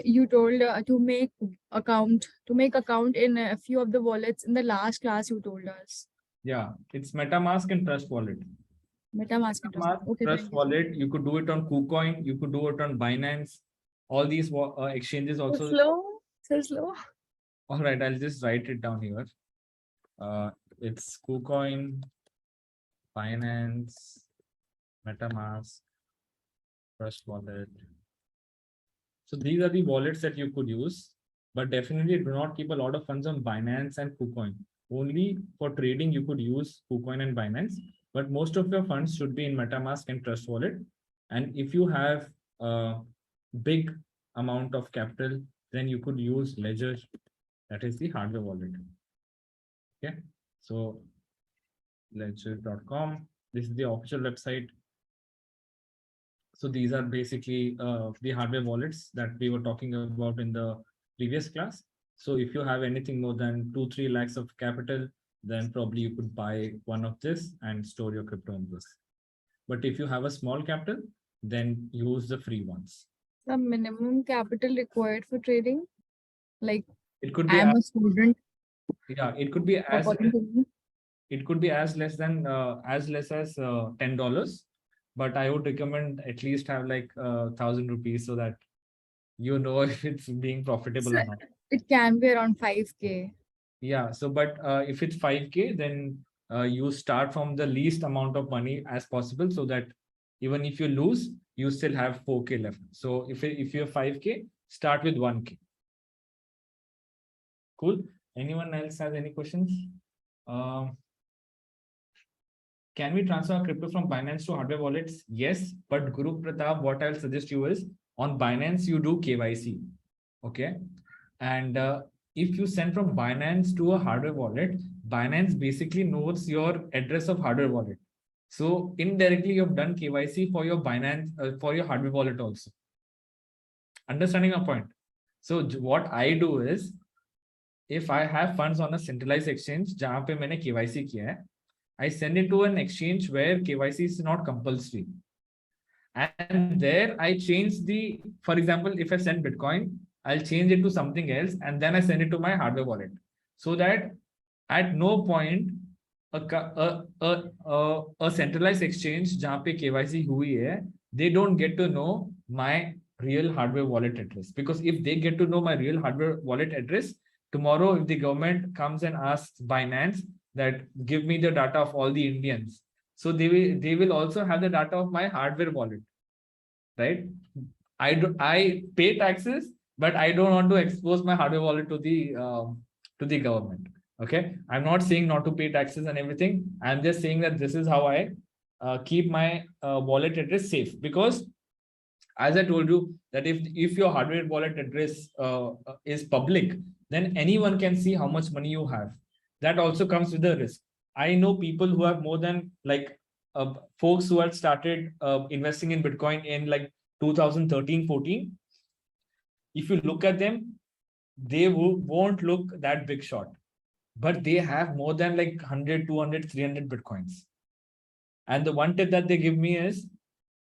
You told to make account in a few of the wallets in the last class you told us. Yeah, it's MetaMask and Trust Wallet. MetaMask and Trust. Okay, Trust thank you. Wallet, you could do it on KuCoin, you could do it on Binance. All these exchanges So also. slow, so slow. All right, I'll just write it down here. It's KuCoin, Binance, MetaMask, Trust Wallet. So these are the wallets that you could use, but definitely do not keep a lot of funds on Binance and KuCoin. Only for trading you could use KuCoin and Binance, but most of your funds should be in MetaMask and Trust Wallet. And if you have a big amount of capital, then you could use Ledger, that is the hardware wallet. Okay, so ledger.com, this is the official website. So these are basically the hardware wallets that we were talking about in the previous class. So if you have anything more than 2-3 lakhs of capital, then probably you could buy one of this and store your crypto in this. But if you have a small capital, then use the free ones. The minimum capital required for trading, like It could be I'm a student. yeah, it could be as According to me. it could be as less as $10, but I would recommend at least have like 1,000 rupees so that you know if it's being profitable or not. It can be around 5K. Yeah, so but if it's 5K, then you start from the least amount of money as possible, so that even if you lose, you still have 4K left. So if you have 5K, start with 1K. Cool. Anyone else has any questions? Can we transfer our crypto from Binance to hardware wallets? Yes, but Guru Pratap, what I'll suggest you is on Binance, you do KYC. Okay. And if you send from Binance to a hardware wallet, Binance basically knows your address of hardware wallet. So indirectly, you've done KYC for your Binance, for your hardware wallet also. Understanding my point? So what I do is, if I have funds on a centralized exchange, जहाँ पे मैंने KYC किया है, I send it to an exchange where KYC is not compulsory. And there I change the, for example, if I send Bitcoin, I'll change it to something else and then I send it to my hardware wallet. So that at no point a centralized exchange जहाँ पे KYC हुई है, they don't get to know my real hardware wallet address. Because if they get to know my real hardware wallet address, tomorrow if the government comes and asks Binance that give me the data of all the Indians, so they will also have the data of my hardware wallet, right? I pay taxes, but I don't want to expose my hardware wallet to the government. Okay, I'm not saying not to pay taxes and everything. I'm just saying that this is how I keep my wallet address safe, because as I told you that if your hardware wallet address is public, then anyone can see how much money you have. That also comes with a risk. I know people who have more than like folks who had started investing in Bitcoin in like 2013-14, if you look at them, they won't look that big shot, but they have more than like 100, 200, 300 Bitcoins. And the one tip that they give me is,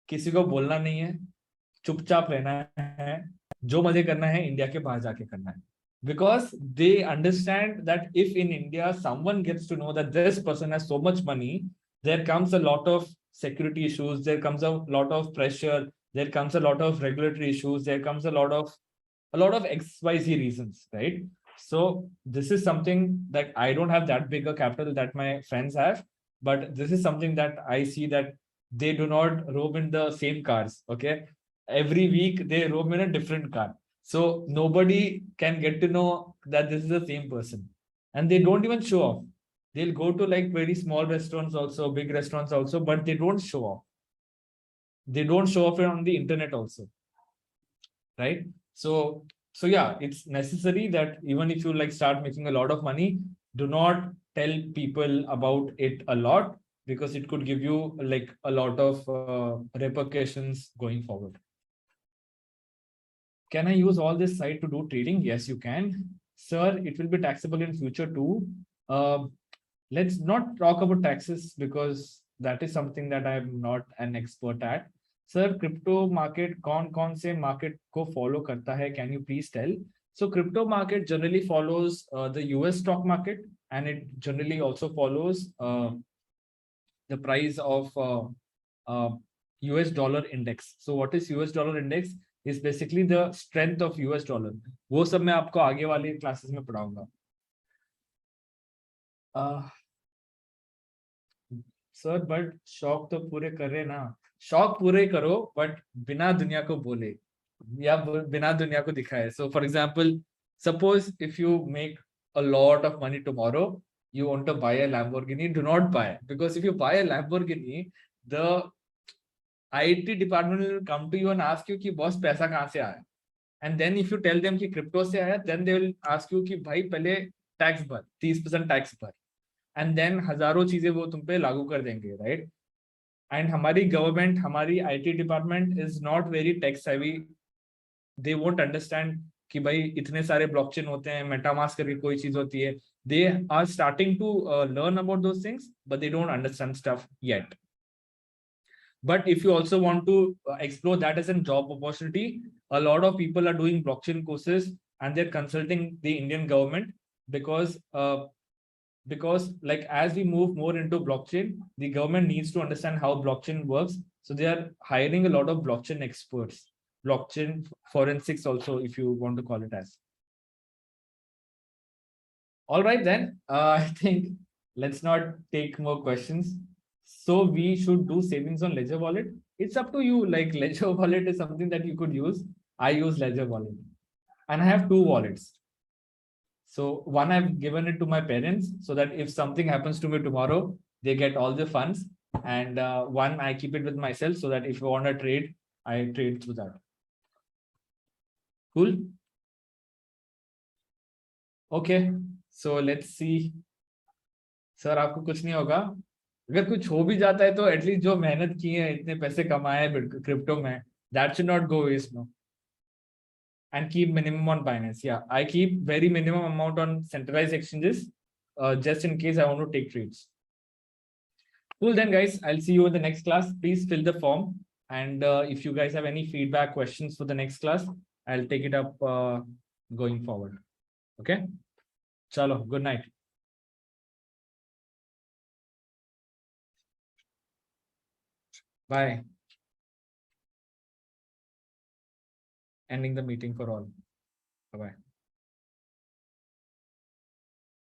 किसी को बोलना नहीं है, चुपचाप रहना है, जो मजे करना है इंडिया के बाहर जाके करना है. Because they understand that if in India someone gets to know that this person has so much money, there comes a lot of security issues, there comes a lot of pressure, there comes a lot of regulatory issues, there comes a lot of XYZ reasons, right? So this is something that I don't have that big a capital that my friends have, but this is something that I see that they do not roam in the same cars. Okay, every week they roam in a different car, so nobody can get to know that this is the same person, and they don't even show off. They'll go to like very small restaurants also, big restaurants also, but they don't show off. They don't show off on the internet also, right? So yeah, it's necessary that even if you like start making a lot of money, do not tell people about it a lot, because it could give you like a lot of repercussions going forward. Can I use all this site to do trading? Yes, you can. Sir, it will be taxable in future too. Let's not talk about taxes because that is something that I am not an expert at. Sir, crypto market कौन से market को follow करता है? Can you please tell? So crypto market generally follows the US stock market, and it generally also follows the price of US dollar index. So what is US dollar index? Is basically the strength of US dollar. वो सब मैं आपको आगे वाली classes में पढ़ाऊंगा. Sir but शौक तो पूरे करे ना. शौक पूरे करो बट बिना दुनिया को बोले या बिना दुनिया को दिखाए. So for example, suppose if you make a lot of money tomorrow, you want to buy a Lamborghini, do not buy, because if you buy a Lamborghini, the IT department will come to you and ask you कि boss पैसा कहाँ से आया. And then if you tell them कि crypto से आया, then they will ask you कि भाई पहले टैक्स भर, 30% टैक्स भर, and then हजारों चीजें वो तुम पे लागू कर देंगे, right? And हमारी गवर्नमेंट, हमारी IT department is not very tech savvy. They won't understand कि भाई इतने सारे ब्लॉकचेन होते हैं, मेटामास्क करके कोई चीज होती है. They are starting to learn about those things, but they don't understand stuff yet. But if you also want to explore that as a job opportunity, a lot of people are doing blockchain courses and they're consulting the Indian government, because like as we move more into blockchain, the government needs to understand how blockchain works. So they are hiring a lot of blockchain experts, blockchain forensics also, if you want to call it as. All right, then I think let's not take more questions. So we should do savings on Ledger Wallet. It's up to you. Like Ledger Wallet is something that you could use. I use Ledger Wallet, and I have 2 wallets. So one I've given it to my parents so that if something happens to me tomorrow, they get all the funds. And one I keep it with myself so that if I want to trade, I trade through that. Cool. Okay. So let's see. Sir, आपको कुछ नहीं होगा. अगर कुछ हो भी जाता है तो एटलीस्ट जो मेहनत की है, इतने पैसे कमाए हैं क्रिप्टो में, that should not go waste, no. And keep minimum on Binance. Yeah, I keep very minimum amount on centralized exchanges, just in case I want to take trades. Cool, then guys, I'll see you in the next class. Please fill the form, and if you guys have any feedback, questions for the next class, I'll take it up going forward. Okay, chalo, good night. Bye. Ending the meeting for all. Bye-bye.